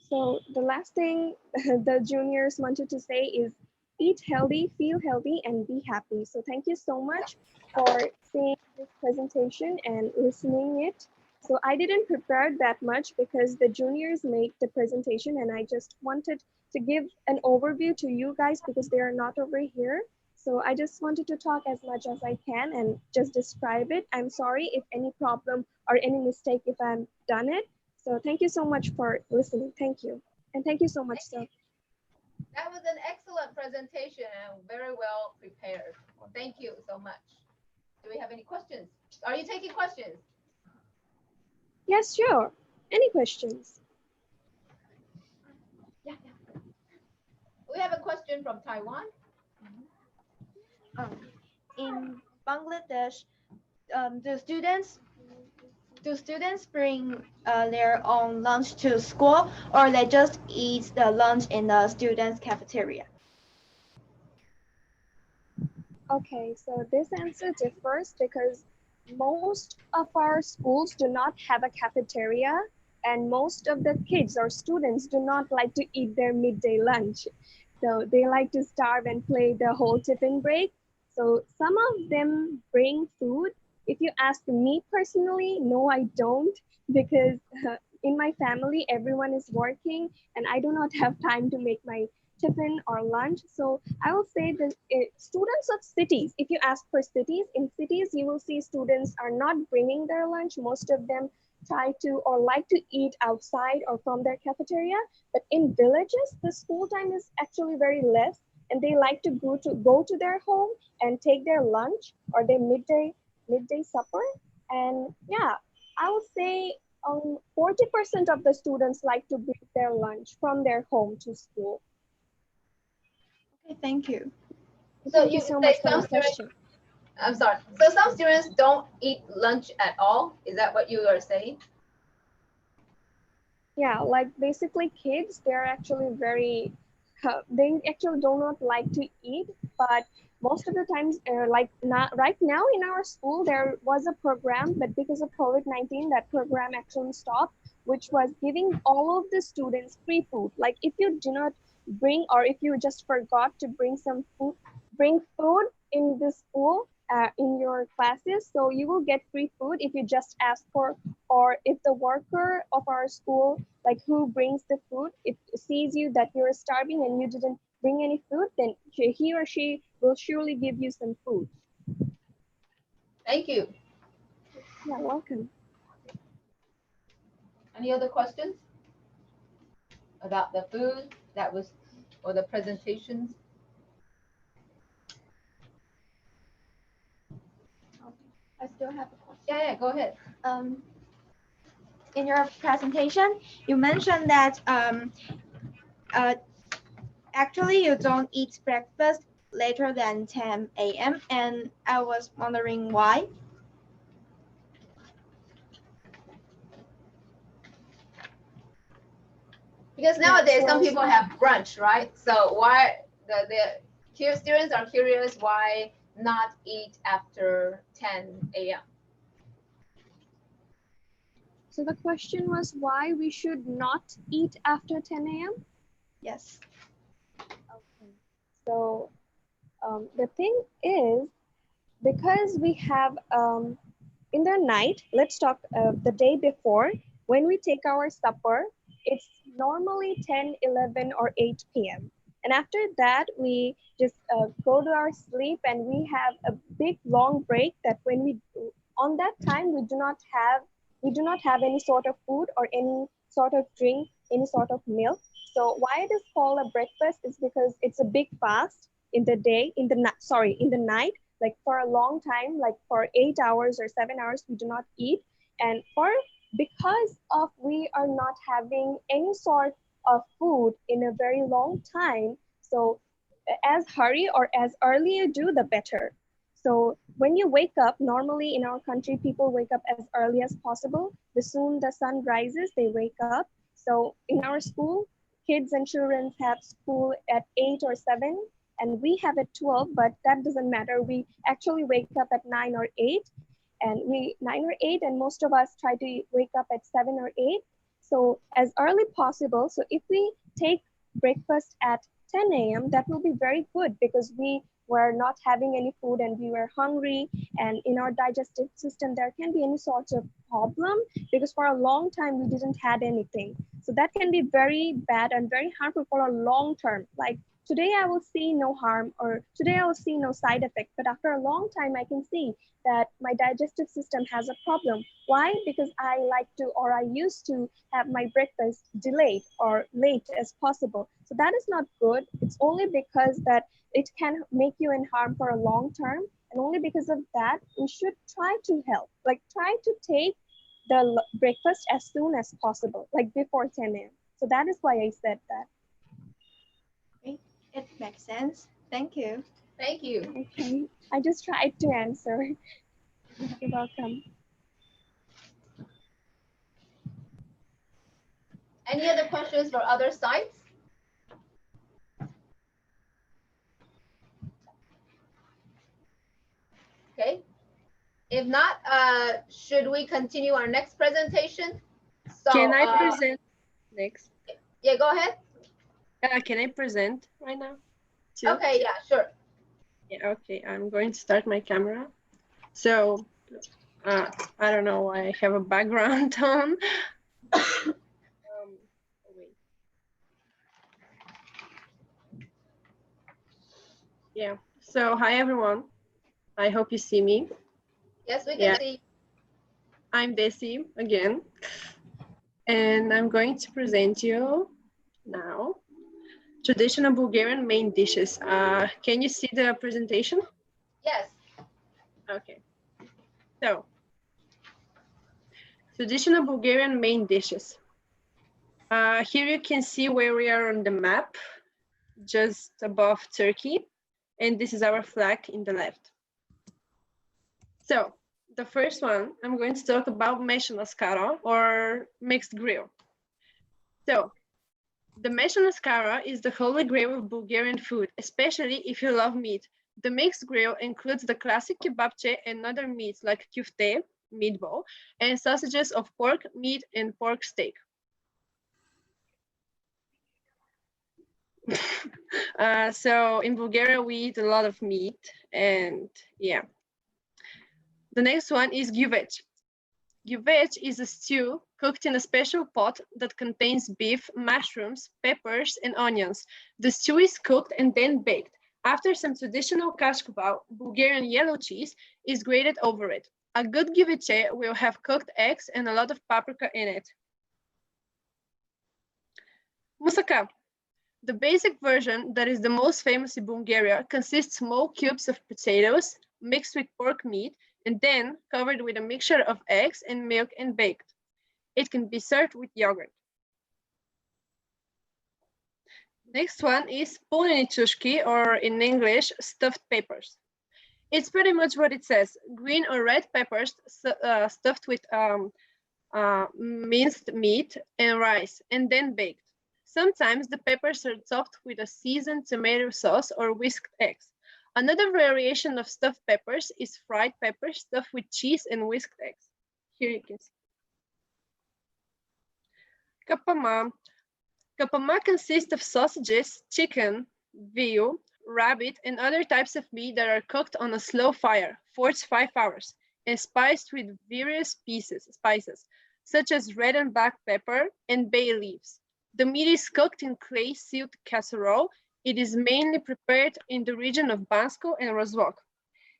So the last thing the juniors wanted to say is eat healthy, feel healthy, and be happy. So thank you so much for seeing this presentation and listening it. So I didn't prepare that much because the juniors made the presentation, and I just wanted to give an overview to you guys because they are not over here. So I just wanted to talk as much as I can and just describe it. I'm sorry if any problem or any mistake if I've done it. So thank you so much for listening. Thank you. And thank you so much, sir. That was an excellent presentation and very well prepared. Thank you so much. Do we have any questions? Are you taking questions? Yes, sure. Any questions? Yeah. We have a question from Taiwan. In Bangladesh, do students bring their own lunch to school, or they just eat the lunch in the students' cafeteria? Okay, so this answer differs because most of our schools do not have a cafeteria, and most of the kids or students do not like to eat their midday lunch. So they like to starve and play the whole tiffin break. So some of them bring food. If you ask me personally, no, I don't, because in my family, everyone is working and I do not have time to make my tiffin or lunch. So I will say that students of cities, if you ask for cities, in cities, you will see students are not bringing their lunch. Most of them try to or like to eat outside or from their cafeteria. But in villages, the school time is actually very less. and they like to go to their home and take their lunch or their midday supper. And yeah, I would say 40% of the students like to bring their lunch from their home to school. Okay, thank you. So Thank you so much for the question. I'm sorry. So some students don't eat lunch at all. Is that what you are saying? Yeah, like basically kids, they're actually they actually do not like to eat, but most of the times, like not right now in our school, there was a program, but because of COVID-19, that program actually stopped, which was giving all of the students free food. Like if you do not bring, or if you just forgot to bring some food, bring food in the school, in your classes, so you will get free food if you just ask for, or if the worker of our school, like who brings the food, if sees you that you're starving and you didn't bring any food, then he or she will surely give you some food. Thank you. Yeah, welcome. Any other questions about the food that was, or the presentations? I still have a question. Yeah, go ahead. In your presentation, you mentioned that actually you don't eat breakfast later than 10 a.m. and I was wondering why. Because nowadays some people have brunch, right? So why the students are curious why not eat after 10 a.m. So the question was why we should not eat after 10 a.m.? Yes. Okay. So the thing is, because we have in the night, let's talk the day before, when we take our supper, it's normally 10, 11, or 8 p.m. And after that, we just go to our sleep and we have a big long break that when we, on that time, we do not have any sort of food or any sort of drink, any sort of milk. So why it is called a breakfast is because it's a big fast in the day, in the night, like for a long time, like for 8 hours or 7 hours, we do not eat. And because of we are not having any sort of food in a very long time, so as hurry or as early you do, the better. So when you wake up, normally in our country, people wake up as early as possible. The soon the sun rises, they wake up. So in our school, kids and children have school at 8 or 7, and we have at 12, but that doesn't matter. We actually wake up at 9 or 8, and 9 or 8, and most of us try to wake up at 7 or 8. So as early possible. So if we take breakfast at 10 a.m., that will be very good because we were not having any food and we were hungry, and in our digestive system, there can be any sort of problem because for a long time, we didn't had anything. So that can be very bad and very harmful for a long term. Like today I will see no harm, or today I will see no side effect, but after a long time, I can see that my digestive system has a problem. Why? Because I like to, or I used to have my breakfast delayed or late as possible. So that is not good. It's only because that it can make you in harm for a long term. And only because of that, we should try to help, like try to take the breakfast as soon as possible, like before 10 a.m. So that is why I said that. Okay, it makes sense. Thank you. Thank you. Okay, I just tried to answer. You're welcome. Any other questions for other sites? Okay. If not, should we continue our next presentation? So, can I present next? Yeah, go ahead. Can I present right now? Too? Okay, yeah, sure. Yeah, okay, I'm going to start my camera. So, I don't know why I have a background on. Wait. Yeah, so hi everyone. I hope you see me. Yes, we can see. I'm Desi again, and I'm going to present you now. traditional Bulgarian main dishes. Can you see the presentation? Yes. Okay. So, traditional Bulgarian main dishes. Here you can see where we are on the map, just above Turkey. And this is our flag in the left. So, the first one, I'm going to talk about meshana skara or mixed grill. So, the meshana skara is the holy grail of Bulgarian food, especially if you love meat. The mixed grill includes the classic kebabche and other meats like küfte, meatball, and sausages of pork, meat, and pork steak. So in Bulgaria, we eat a lot of meat, and yeah. The next one is gyuvech. Gyuvech is a stew cooked in a special pot that contains beef, mushrooms, peppers, and onions. The stew is cooked and then baked. After some traditional Tas Kebab, Bulgarian yellow cheese is grated over it. A good gyuvech will have cooked eggs and a lot of paprika in it. Moussaka. The basic version that is the most famous in Bulgaria consists small cubes of potatoes mixed with pork meat and then covered with a mixture of eggs and milk and baked. It can be served with yogurt. Next one is poleni chushki, or in English, stuffed peppers. It's pretty much what it says, green or red peppers stuffed with minced meat and rice and then baked. Sometimes the peppers are topped with a seasoned tomato sauce or whisked eggs. Another variation of stuffed peppers is fried peppers stuffed with cheese and whisked eggs. Here you can see. Kapama. Kapama consists of sausages, chicken, veal, rabbit, and other types of meat that are cooked on a slow fire, 4 to 5 hours, and spiced with various spices, such as red and black pepper and bay leaves. The meat is cooked in clay-sealed casserole. It is mainly prepared in the region of Bansko and Rozlog.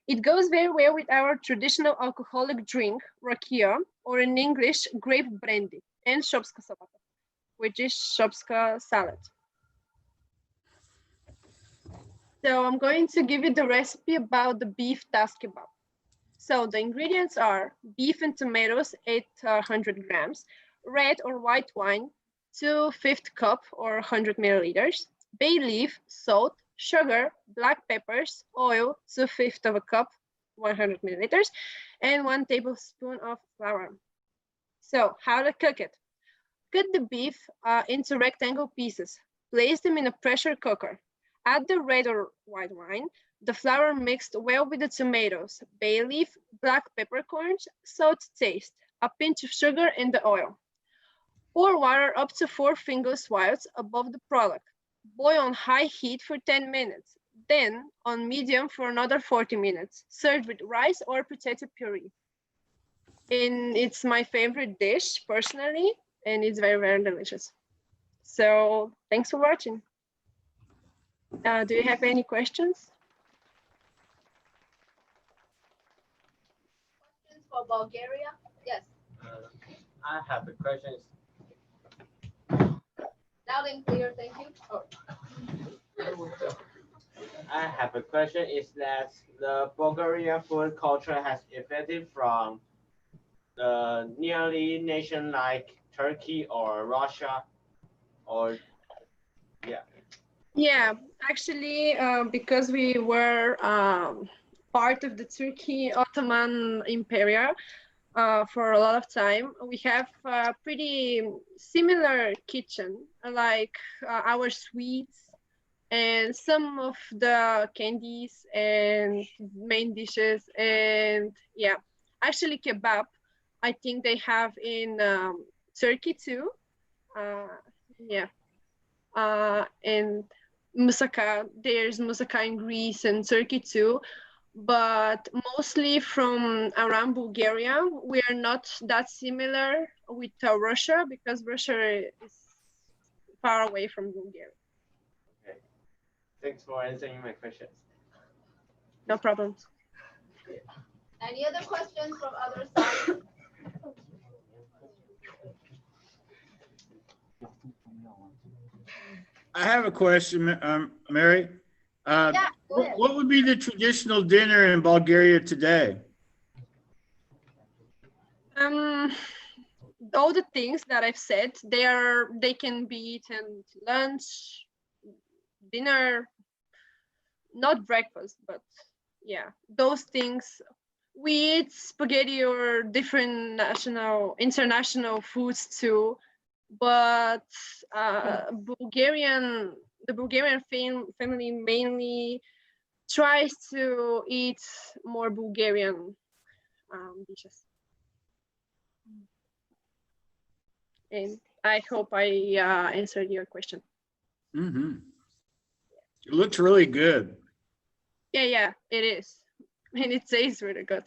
It goes very well with our traditional alcoholic drink, rakia, or in English, grape brandy, and shopska salata, which is shopska salad. So I'm going to give you the recipe about the beef Tas Kebab. So the ingredients are beef and tomatoes, 800 grams, red or white wine, 2/5 cup or 100 milliliters, bay leaf, salt, sugar, black peppers, oil, 2/5 of a cup, 100 milliliters, and 1 tablespoon of flour. So how to cook it? Cut the beef into rectangle pieces. Place them in a pressure cooker. Add the red or white wine, the flour mixed well with the tomatoes, bay leaf, black peppercorns, salt to taste, a pinch of sugar, and the oil. Pour water up to 4 finger swirls above the product. Boil on high heat for 10 minutes, then on medium for another 40 minutes. Served with rice or potato puree. And it's my favorite dish, personally, and it's very, very delicious. So thanks for watching. Do you have any questions? Questions for Bulgaria? Yes. I have a question. Loud and clear, thank you. Oh. I have a question. Is that the Bulgarian food culture has affected from the nearly nation like Turkey or Russia, or yeah? Yeah, actually, because we were part of the Turkey Ottoman Empire for a lot of time, we have a pretty similar kitchen, like our sweets and some of the candies and main dishes. And yeah, actually kebab, I think they have in Turkey too. Yeah, and moussaka, there's moussaka in Greece and Turkey too, but mostly from around Bulgaria. We are not that similar with Russia, because Russia is far away from Bulgaria. Okay. Thanks for answering my questions. No problem. Any other questions from other side? I have a question, Mary. Yeah, go ahead. What would be the traditional dinner in Bulgaria today? All the things that I've said, they can be eaten to lunch, dinner, not breakfast, but yeah, those things. We eat spaghetti or different international foods too, but the Bulgarian family mainly tries to eat more Bulgarian dishes. And I hope I answered your question. Mm-hmm. It looks really good. Yeah, it is. And it tastes really good.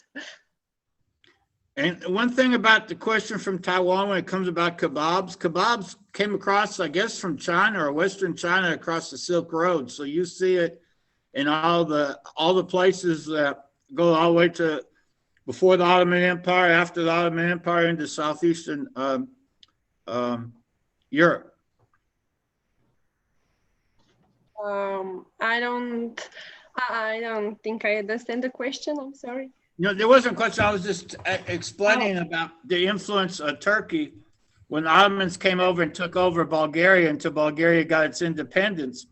And one thing about the question from Taiwan when it comes about kebabs came across, I guess, from China or Western China across the Silk Road. So you see it in all the places that go all the way to before the Ottoman Empire, after the Ottoman Empire, into southeastern Europe. I don't think I understand the question. I'm sorry. No, there wasn't a question. I was just explaining about the influence of Turkey when the Ottomans came over and took over Bulgaria until Bulgaria got its independence.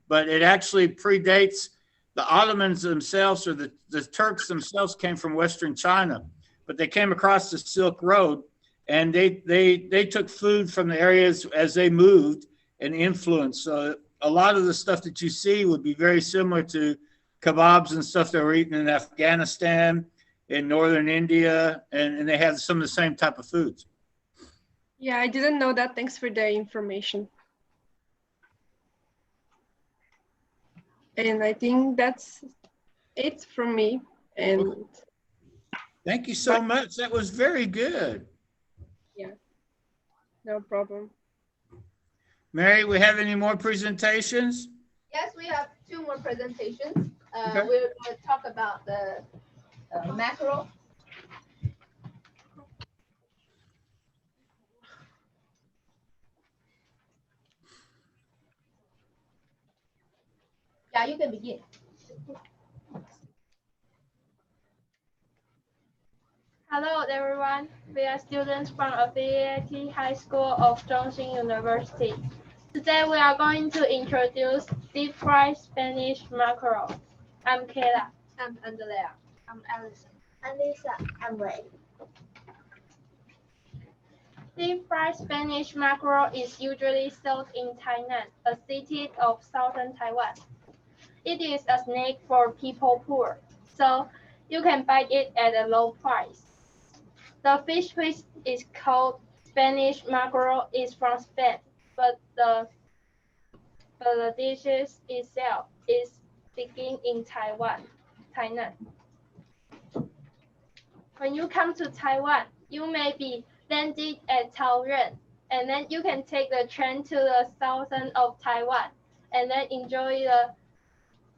But it actually predates the Ottomans themselves, or the Turks themselves came from Western China, but they came across the Silk Road and they took food from the areas as they moved and influenced. So a lot of the stuff that you see would be very similar to kebabs and stuff that were eaten in Afghanistan, in northern India, and they have some of the same type of foods. Yeah, I didn't know that. Thanks for the information. And I think that's it from me. And thank you so much. That was very good. Yeah, no problem. Mary, we have any more presentations? Yes, we have 2 more presentations. Okay. We're going to talk about the mackerel. Yeah, you can begin. Hello, everyone. We are students from Affiliated High School of Zhongxin University. Today, we are going to introduce deep-fried Spanish mackerel. I'm Kayla. I'm Andrea. I'm Allison. I'm Lisa. I'm Ray. Deep-fried Spanish mackerel is usually sold in Tainan, a city of southern Taiwan. It is a snack for people poor, so you can buy it at a low price. The fish which is called Spanish mackerel is from Spain, but the dish itself is begin in Tainan. When you come to Taiwan, you may be landed at Taoyuan, and then you can take the train to the southern of Taiwan, and then enjoy the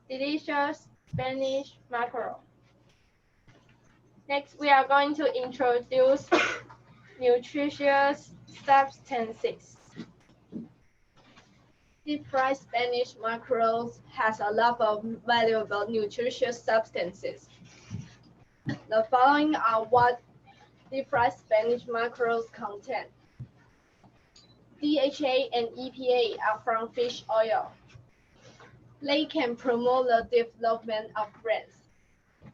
delicious Spanish mackerel. Next, we are going to introduce nutritious substances. Deep-fried Spanish mackerels has a lot of valuable nutritious substances. The following are what deep-fried Spanish mackerels contain. DHA and EPA are from fish oil. They can promote the development of brains,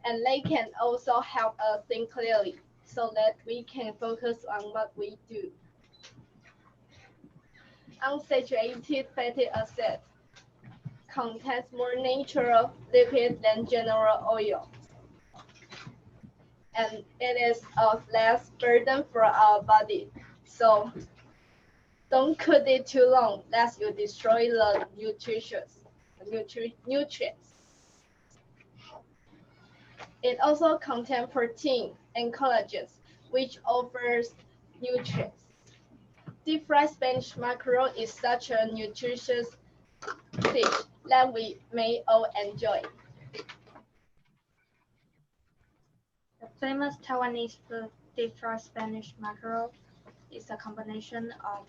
and they can also help us think clearly so that we can focus on what we do. Unsaturated fatty acid contains more natural lipid than general oil, and it is of less burden for our body. So don't cook it too long, lest you destroy the nutrients. It also contains protein and collagen, which offers nutrients. Deep-fried Spanish mackerel is such a nutritious fish that we may all enjoy. The famous Taiwanese food, deep-fried Spanish mackerel, is a combination of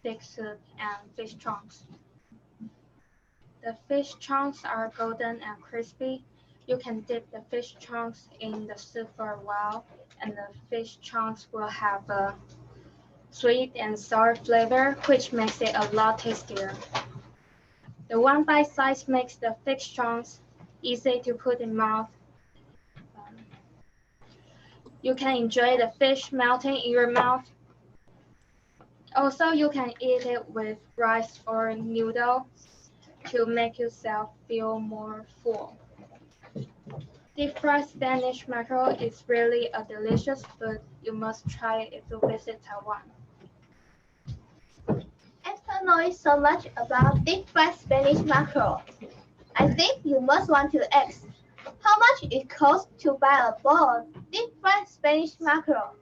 fish soup and fish chunks. The fish chunks are golden and crispy. You can dip the fish chunks in the soup for a while, and the fish chunks will have a sweet and sour flavor, which makes it a lot tastier. The one bite size makes the fish chunks easy to put in mouth. You can enjoy the fish melting in your mouth. Also, you can eat it with rice or noodle to make yourself feel more full. Deep fried Spanish mackerel is really a delicious food. You must try it if you visit Taiwan. After knowing so much about deep fried Spanish mackerel, I think you must want to ask how much it costs to buy a bowl of deep fried Spanish mackerel.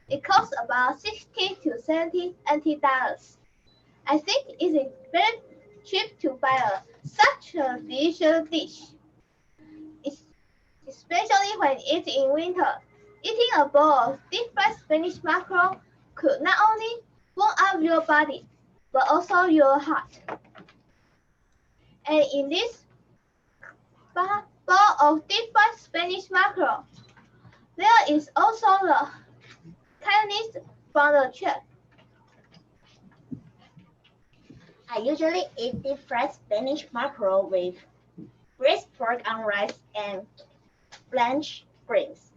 It costs about 60 to 70 NT dollars. I think it is very cheap to buy such a delicious dish. Especially when it's in winter. Eating a bowl of deep fried Spanish mackerel could not only warm up your body, but also your heart. And in this bowl of deep fried Spanish mackerel, there is also the kindness from the chef. I usually eat deep fried Spanish mackerel with braised pork on rice and blanched greens.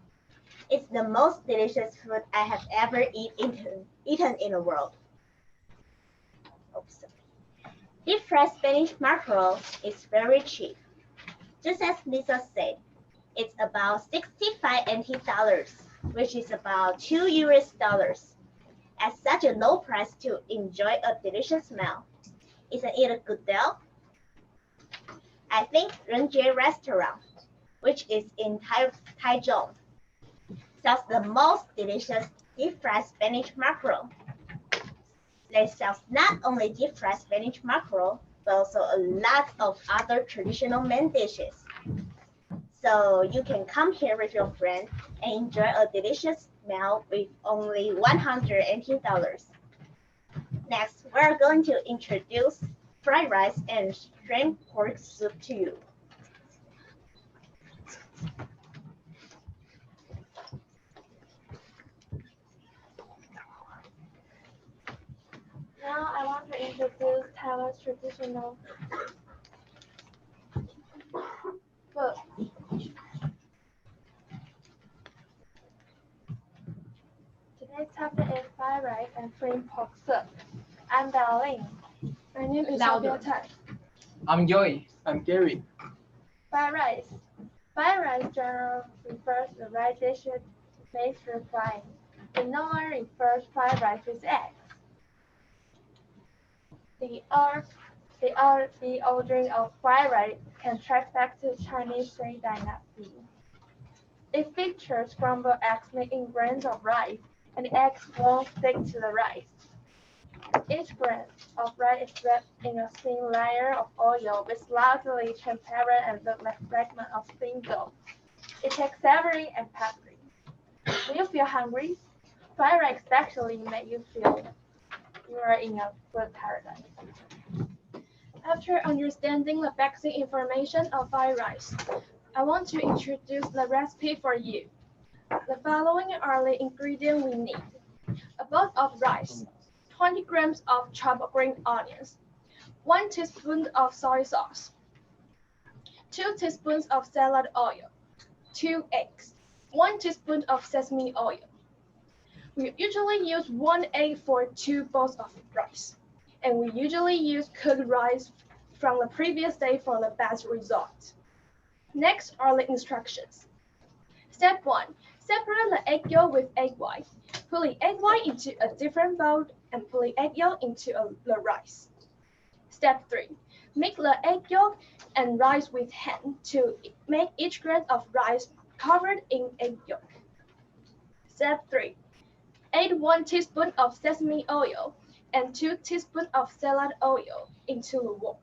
It's the most delicious food I have ever eaten in the world. Oops. Deep fried Spanish mackerel is very cheap. Just as Lisa said, it's about 65 NT dollars, which is about $2. At such a low price to enjoy a delicious meal. Isn't it a good deal? I think Renjie Restaurant, which is in Taiwan, sells the most delicious deep fried Spanish mackerel. They sell not only deep fried Spanish mackerel, but also a lot of other traditional main dishes. So you can come here with your friend and enjoy a delicious meal with only $180. Next, we're going to introduce fried rice and shrimp pork soup to you. Now I want to introduce Taiwan's traditional food. Today's topic is fried rice and shrimp pork soup. I'm Darlene. My name is Louder. Tan. I'm Joey. I'm Gary. Fried rice. Fried rice generally refers to rice dishes made through frying. It normally refers fried rice with eggs. The origin of fried rice can trace back to Chinese Sui dynasty. It features scrambled eggs made in grains of rice, and the eggs won't stick to the rice. Each grain of rice is wrapped in a thin layer of oil, which is largely transparent and looks like fragments of thin dough. It tastes savory and peppery. When you feel hungry, fried rice actually make you feel you are in a food paradise. After understanding the basic information of fried rice, I want to introduce the recipe for you. The following are the ingredients we need. A bowl of rice, 20 grams of chopped green onions, 1 teaspoon of soy sauce, 2 teaspoons of salad oil, 2 eggs, 1 teaspoon of sesame oil. We usually use 1 egg for 2 bowls of rice, and we usually use cooked rice from the previous day for the best result. Next are the instructions. Step 1. Separate the egg yolk with egg white. Put the egg white into a different bowl and put the egg yolk into the rice. Step 3. Mix the egg yolk and rice with hand to make each grain of rice covered in egg yolk. Step 3. Add 1 teaspoon of sesame oil and 2 teaspoons of salad oil into the wok.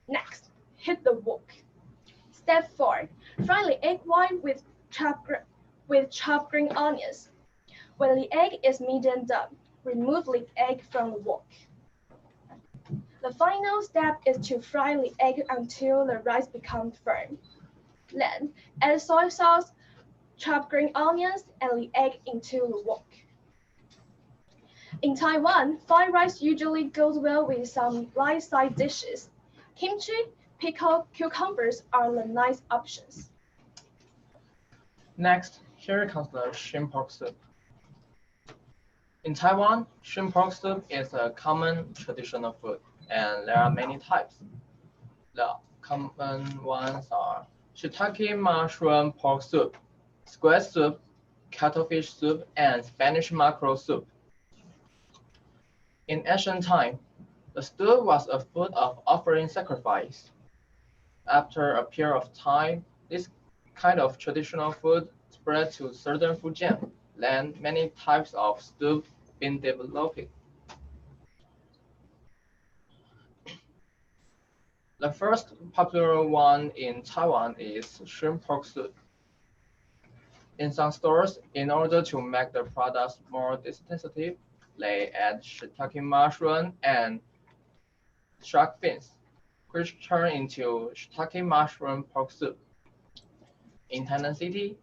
Next, heat the wok. Step 4. Fry the egg white with chopped green onions. When the egg is medium done, remove the egg from the wok. The final step is to fry the egg until the rice becomes firm. Then add soy sauce, chopped green onions, and the egg into the wok. In Taiwan, fried rice usually goes well with some light side dishes. Kimchi, pickled cucumbers are the nice options. Next, here comes the shrimp pork soup. In Taiwan, shrimp pork soup is a common traditional food, and there are many types. The common ones are shiitake mushroom pork soup, squid soup, cuttlefish soup, and Spanish mackerel soup. In ancient time, the stew was a food of offering sacrifice. After a period of time, this kind of traditional food spread to southern Fujian, then many types of stew been developing. The first popular one in Taiwan is shrimp pork soup. In some stores, in order to make the products more distinctive, they add shiitake mushroom and shark fins, which turn into shiitake mushroom pork soup. In Tainan City,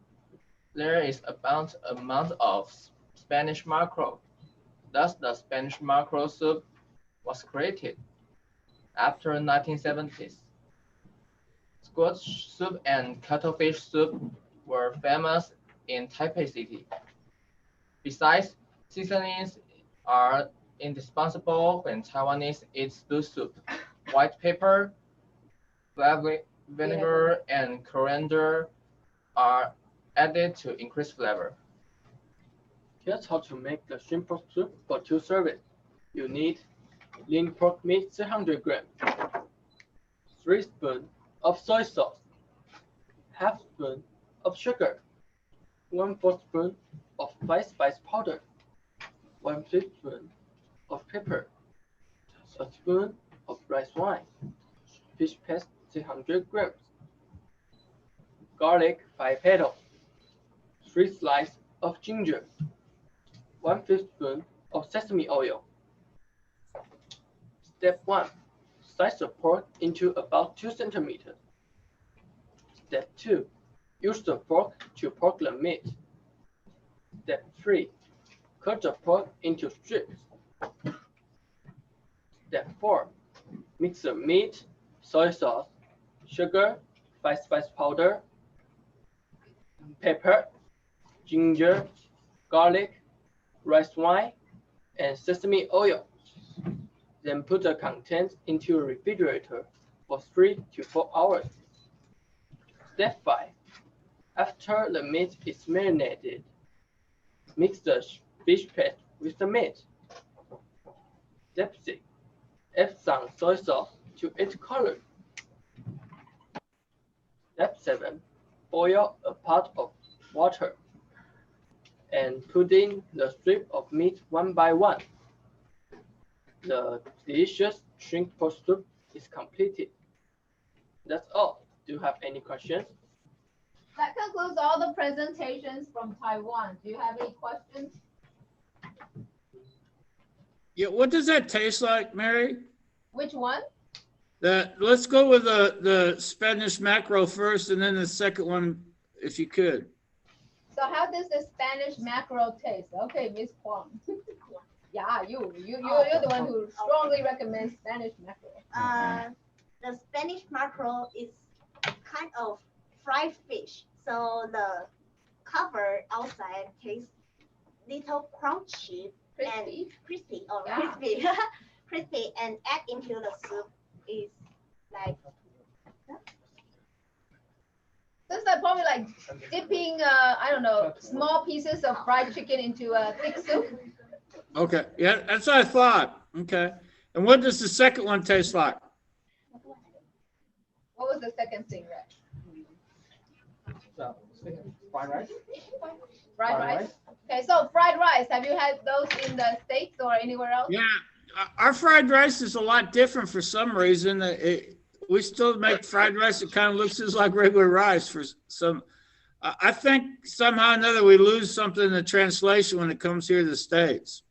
there is abundant amount of Spanish mackerel. Thus, the Spanish mackerel soup was created. After 1970s, squid soup and cuttlefish soup were famous in Taipei City. Besides, seasonings are indispensable when Taiwanese eat stew soup. White pepper, vinegar, and coriander are added to increase flavor. Here's how to make the shrimp pork soup for 2 servings. You need lean pork meat 300 grams, 3 spoons of soy sauce, half spoon of sugar, 1/4 spoon of white spice powder, 1/5 spoon of pepper, a spoon of rice wine, fish paste 300 grams, garlic 5 petals, 3 slices of ginger, 1/5 spoon of sesame oil. Step 1. Slice the pork into about 2 centimeters. Step 2. Use the fork to poke the meat. Step 3. Cut the pork into strips. Step 4. Mix the meat, soy sauce, sugar, white spice powder, pepper, ginger, garlic, rice wine, and sesame oil. Then put the contents into a refrigerator for 3 to 4 hours. Step 5. After the meat is marinated, mix the fish paste with the meat. Step 6. Add some soy sauce to its color. Step 7. Boil a pot of water and put in the strip of meat one by one. The delicious shrimp pork soup is completed. That's all. Do you have any questions? That concludes all the presentations from Taiwan. Do you have any questions? Yeah, what does that taste like, Mary? Which one? Let's go with the Spanish mackerel first, and then the second one, if you could. So how does the Spanish mackerel taste? Okay, Miss Huang. Yeah, you're the one who strongly recommends Spanish mackerel. The Spanish mackerel is kind of fried fish, so the cover outside tastes little crunchy and crispy or crispy, crispy, and add into the soup is like. That's like probably like dipping, I don't know, small pieces of fried chicken into a thick soup. Okay, yeah, that's what I thought. Okay, and what does the second one taste like? What was the second thing, Rex? Fried rice. Fried rice. Okay, so fried rice. Have you had those in the States or anywhere else? Yeah, our fried rice is a lot different for some reason. We still make fried rice that kind of looks just like regular rice for some. I think somehow or another we lose something in the translation when it comes here to the States.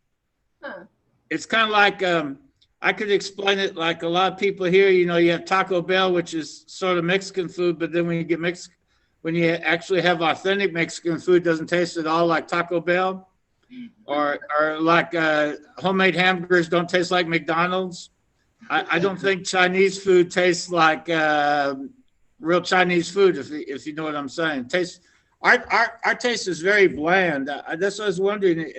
Huh. It's kind of like, I could explain it like a lot of people here, you know, you have Taco Bell, which is sort of Mexican food, but then when you get when you actually have authentic Mexican food, it doesn't taste at all like Taco Bell, or like homemade hamburgers don't taste like McDonald's. I don't think Chinese food tastes like real Chinese food, if you know what I'm saying. Our taste is very bland. That's what I was wondering.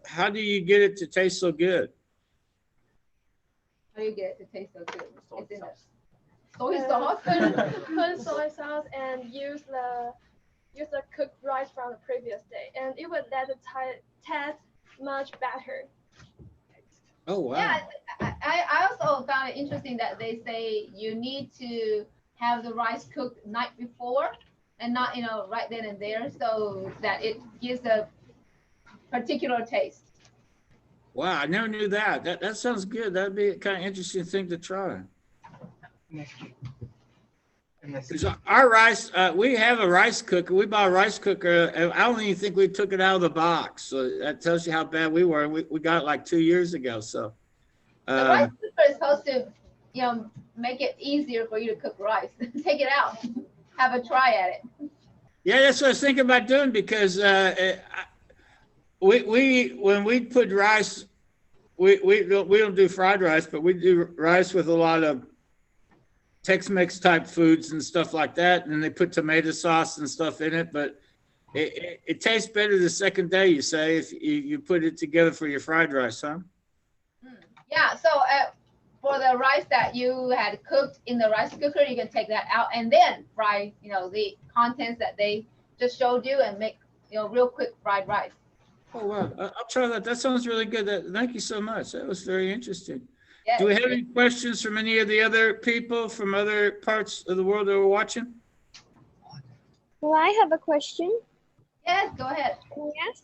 How do you get it to taste so good? How do you get it to taste so good? It's in the Soy soy sauce. Put soy sauce and use the cooked rice from the previous day, and it would let the taste much better. Oh wow! Yeah, I also found it interesting that they say you need to have the rice cooked night before, and not right then and there, so that it gives a particular taste. Wow, I never knew that. That sounds good. That'd be a kind of interesting thing to try. Our rice, we have a rice cooker. We bought a rice cooker. I don't even think we took it out of the box. So that tells you how bad we were. We got it like 2 years ago. So The rice cooker is supposed to, make it easier for you to cook rice. Take it out. Have a try at it. yeah, that's what I was thinking about doing because when we put rice, we don't do fried rice, but we do rice with a lot of Tex-Mex type foods and stuff like that, and they put tomato sauce and stuff in it. But it tastes better the second day, you say, if you put it together for your fried rice, huh? Yeah. So for the rice that you had cooked in the rice cooker, you can take that out and then fry, the contents that they just showed you and make, real quick fried rice. Oh wow! I'll try that. That sounds really good. Thank you so much. That was very interesting. Yes. Do we have any questions from any of the other people from other parts of the world that are watching? Well, I have a question. Yes, go ahead. Yes.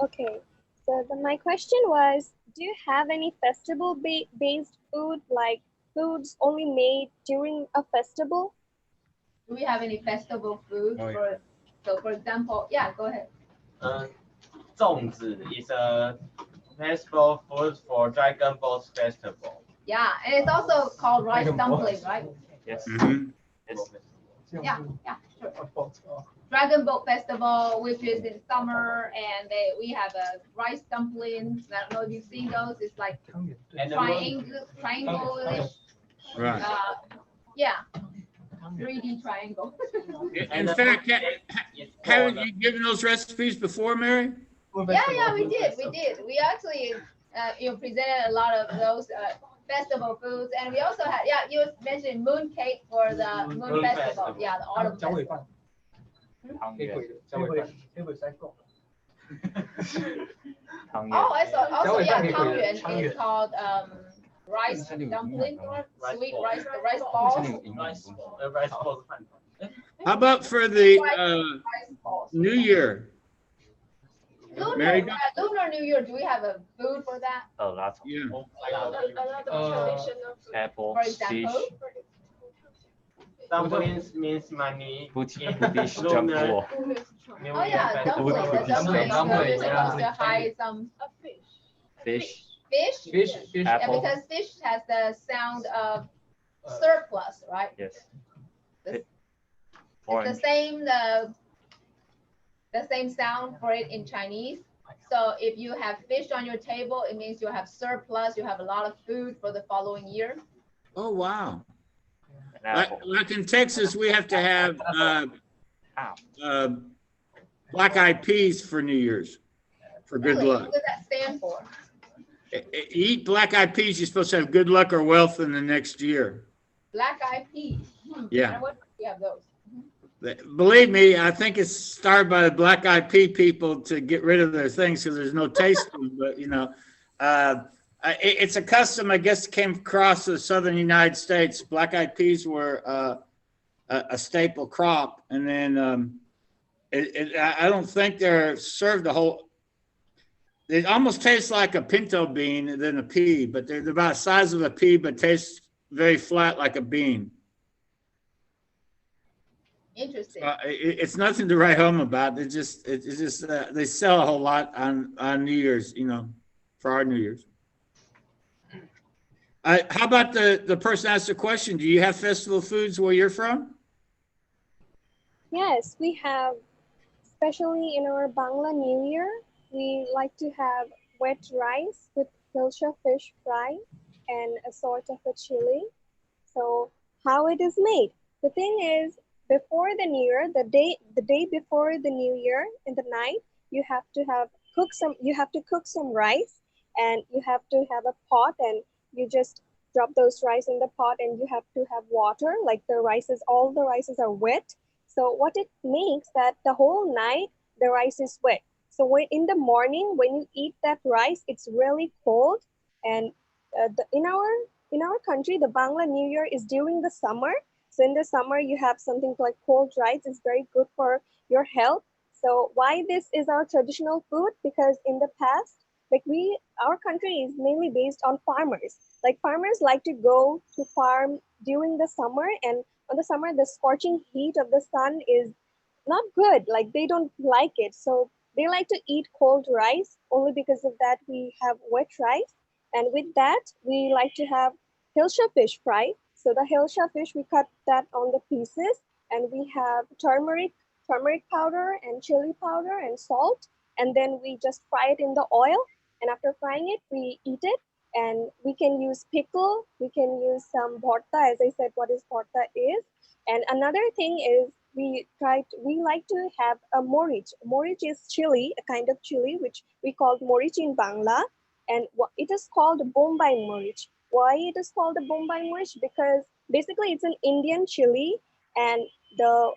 Okay. So my question was, do you have any festival-based food, like foods only made during a festival? Do we have any festival food? Oh, yeah. For example, yeah, go ahead. 粽子 is a festival food for Dragon Boat Festival. Yeah, and it's also called rice dumpling, right? Yes. Yes. Yeah, sure. Dragon Boat Festival, which is in summer, and we have a rice dumplings. I don't know if you've seen those. It's like triangle-ish. Right. Yeah. 3D triangle. In fact, haven't you given those recipes before, Mary? Yeah, we did. We actually, presented a lot of those festival foods, and we also had, you mentioned moon cake for the moon festival. Yeah, the autumn festival. Oh, I saw also, tangyuan is called rice dumpling or sweet rice balls. Rice balls. How about for the New Year? Lunar New Year, do we have a food for that? A lot. Yeah. Apple, For example? Dumplings means money. fish, Lunar. Oh yeah, dumpling. The dumpling is supposed to hide some fish, fish. Yeah, apple. because fish has the sound of surplus, right? Yes. It's Orange. the same sound for it in Chinese. So if you have fish on your table, it means you have surplus, you have a lot of food for the following year. Oh wow! Like in Texas, we have to have black-eyed peas for New Year's for good Really? luck. What does that stand for? You eat black-eyed peas, you're supposed to have good luck or wealth in the next year. Black-eyed peas. Yeah. I wonder if we have those. Believe me, I think it's started by the black-eyed pea people to get rid of their things because there's no taste to them. But it's a custom, I guess, came across the southern United States. Black-eyed peas were a staple crop, and then I don't think they're served a whole. It almost tastes like a pinto bean than a pea, but they're about the size of a pea, but taste very flat like a bean. Interesting. It's nothing to write home about. It's just they sell a whole lot on New Year's, for our New Year's. How about the person asked the question? Do you have festival foods where you're from? Yes, we have, especially in our Bangla New Year, we like to have wet rice with hilsha fish fry and a sort of a chili. So how it is made? The thing is, before the New Year, the day before the New Year, in the night, you have to cook some rice, and you have to have a pot, and you just drop those rice in the pot, and you have to have water, like all the rices are wet. So what it makes that the whole night the rice is wet. So in the morning when you eat that rice, it's really cold. And in our country, the Bangla New Year is during the summer. So in the summer, you have something like cold rice. It's very good for your health. So why this is our traditional food? Because in the past, our country is mainly based on farmers. Like farmers like to go to farm during the summer, and on the summer, the scorching heat of the sun is not good. Like they don't like it. So they like to eat cold rice. Only because of that, we have wet rice. And with that, we like to have hilsha fish fry. So the hilsha fish, we cut that on the pieces, and we have turmeric powder and chili powder and salt. And then we just fry it in the oil. And after frying it, we eat it. And we can use pickle. We can use some bhorta, as I said, what is bhorta is. And another thing is we like to have a morich. Morich is chili, a kind of chili, which we call morich in Bangla. And it is called Bombay Morich. Why it is called the Bombay Morich? Because basically it's an Indian chili, and the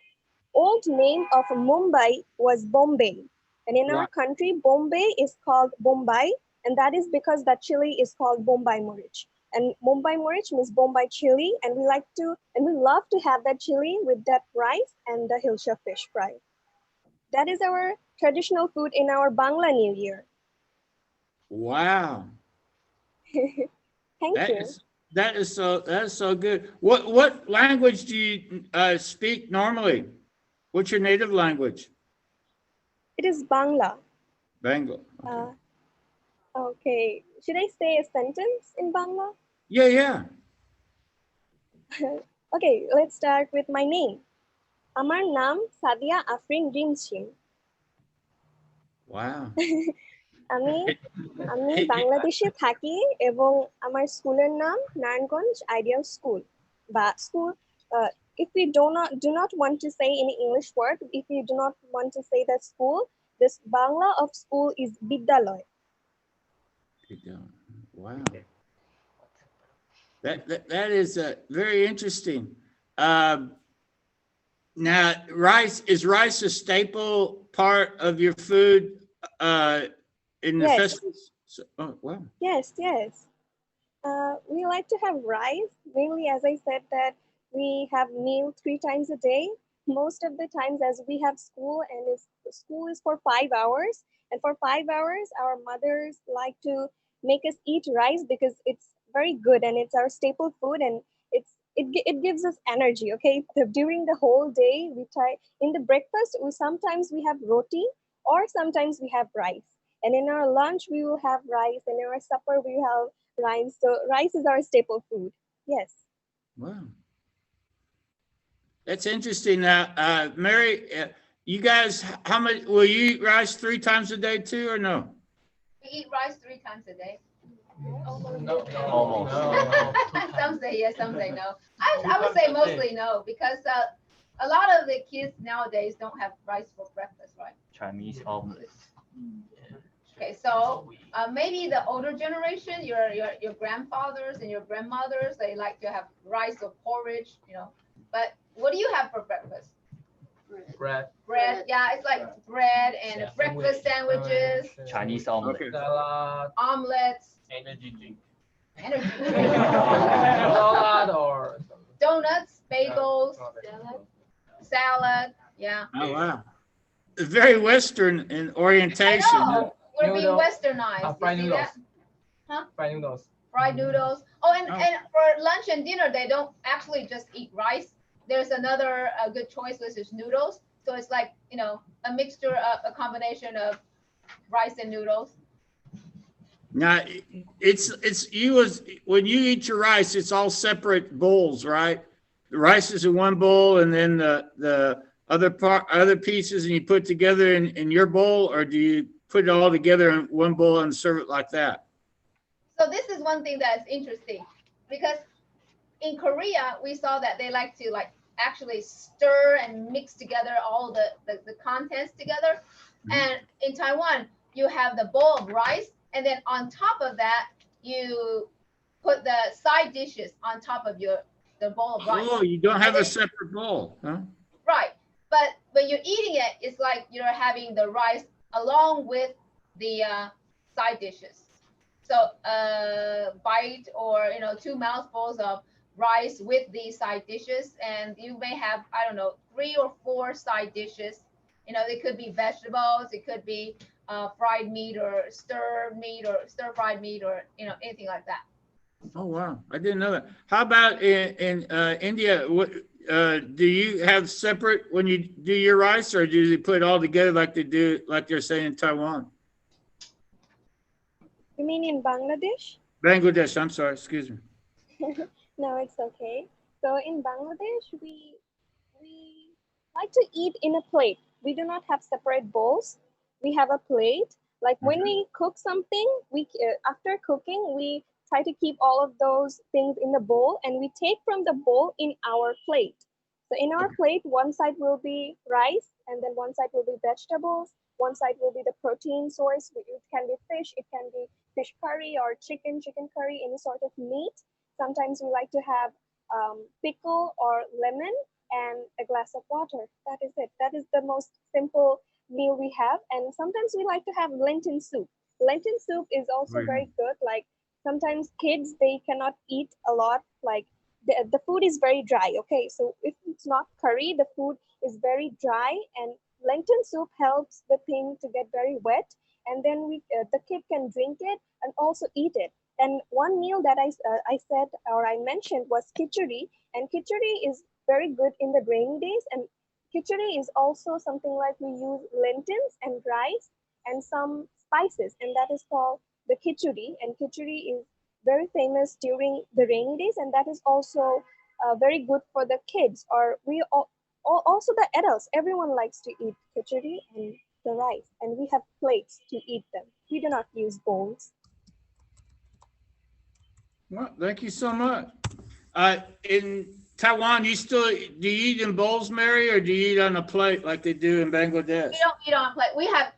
old name of Mumbai was Bombay. And in our country, Bombay is called Bombay, and that is because that chili is called Bombay Morich. And Mumbai Morich means Bombay chili, and we love to have that chili with that rice and the hilsha fish fry. That is our traditional food in our Bangla New Year. Wow. Thank you. That is so good. What language do you speak normally? What's your native language? It is Bangla. Bangla. Okay. Should I say a sentence in Bangla? Yeah. Okay, let's start with my name. Amar naam Sadia Afrin Rimshim. Wow. আমি বাংলাদেশে থাকি এবং আমার স্কুলের নাম Narayanganj ideal school বা school. If we do not want to say any English word, if we do not want to say that school, this Bangla of school is Bidyaloy. Wow. That is very interesting. Now, is rice a staple part of your food in the festivals? Oh, wow. Yes. We like to have rice, mainly, as I said, that we have meal 3 times a day. Most of the times, as we have school, and school is for 5 hours, and for 5 hours, our mothers like to make us eat rice because it's very good and it's our staple food, and it gives us energy. Okay, during the whole day, we try in the breakfast. Sometimes we have roti, or sometimes we have rice, and in our lunch we will have rice, and in our supper we have rice. So rice is our staple food. Yes. Wow. That's interesting. Now, Mary, you guys, how much will you eat rice 3 times a day too, or no? We eat rice 3 times a day. No. Almost. Some say yes, some say no. I would say mostly no, because a lot of the kids nowadays don't have rice for breakfast, right? Chinese omelets. Okay, so maybe the older generation, your grandfathers and your grandmothers, they like to have rice or porridge, But what do you have for breakfast? Bread. Yeah, it's like bread and breakfast sandwiches. Chinese omelet. Okay. Omelets. Energy drink. Salad or donuts, bagels, salad. Yeah. Oh, wow. Very Western in orientation. I know. We're being westernized. Fried noodles. Huh? Fried noodles. Fried noodles. Oh, and for lunch and dinner, they don't actually just eat rice. There's another good choice, which is noodles. So it's like, a mixture of a combination of rice and noodles. Now, when you eat your rice, it's all separate bowls, right? The rice is in one bowl, and then the other pieces, and you put together in your bowl, or do you put it all together in one bowl and serve it like that? So this is one thing that's interesting, because in Korea we saw that they like to actually stir and mix together all the contents together. And in Taiwan, you have the bowl of rice, and then on top of that, you put the side dishes on top of the bowl of rice. Oh, you don't have a separate bowl, huh? Right. But when you're eating it, it's like you're having the rice along with the side dishes. So bite or 2 mouthfuls of rice with these side dishes, and you may have, I don't know, 3 or 4 side dishes. They could be vegetables, it could be fried meat or stir fried meat or anything like that. Oh wow, I didn't know that. How about in India? What do you have separate when you do your rice, or do you put it all together like they're saying in Taiwan? You mean in Bangladesh? Bangladesh, I'm sorry, excuse me. No, it's okay. So in Bangladesh, we like to eat in a plate. We do not have separate bowls. We have a plate. Like when we cook something, after cooking, we try to keep all of those things in the bowl, and we take from the bowl in our plate. So in our plate, one side will be rice, and then one side will be vegetables. One side will be the protein source. It can be fish, it can be fish curry or chicken curry, any sort of meat. Sometimes we like to have pickle or lemon and a glass of water. That is it. That is the most simple meal we have. And sometimes we like to have lentil soup. Lentil soup is also very good. Like sometimes kids, they cannot eat a lot. Like the food is very dry. Okay, so if it's not curry, the food is very dry, and lentil soup helps the thing to get very wet, and then the kid can drink it and also eat it. And one meal that I said or I mentioned was khichdi, and khichdi is very good in the rainy days. And khichdi is also something like we use lentils and rice and some spices, and that is called the khichdi. And khichdi is very famous during the rainy days, and that is also very good for the kids, or also the adults. Everyone likes to eat khichdi and the rice, and we have plates to eat them. We do not use bowls. Well, thank you so much. In Taiwan, do you eat in bowls, Mary, or do you eat on a plate like they do in Bangladesh? We don't eat on a plate. We have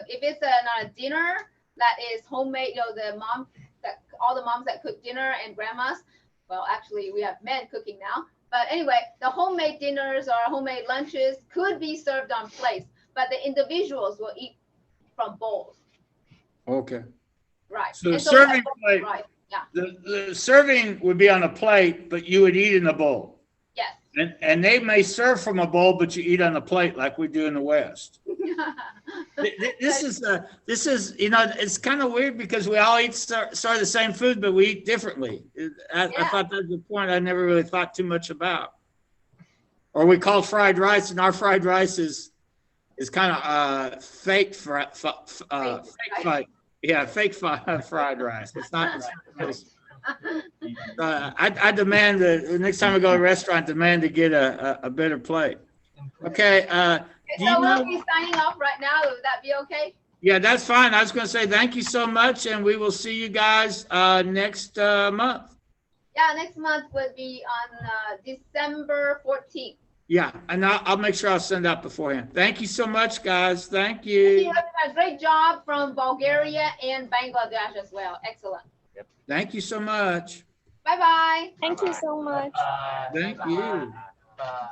if it's not a dinner that is homemade, all the moms that cook dinner and grandmas. Well, actually, we have men cooking now. But anyway, the homemade dinners or homemade lunches could be served on plates, but the individuals will eat from bowls. Okay. Right. So the serving plate, right. Yeah. the serving would be on a plate, but you would eat in a bowl. Yes. And they may serve from a bowl, but you eat on a plate like we do in the West. This is it's kind of weird because we all eat sort of the same food, but we eat differently. I thought that was a point I never really thought too much about. Or we call fried rice, and our fried rice is kind of fake fried rice. It's not. I demand the next time I go to a restaurant, demand to get a better plate. Okay. So we'll be signing off right now. Would that be okay? Yeah, that's fine. I was going to say thank you so much, and we will see you guys next month. Yeah, next month will be on December 14th. Yeah, and I'll make sure I'll send out beforehand. Thank you so much, guys. Thank you. You have done a great job from Bulgaria and Bangladesh as well. Excellent. Yep. Thank you so much. Bye-bye. Thank you so much. Thank you. Bye.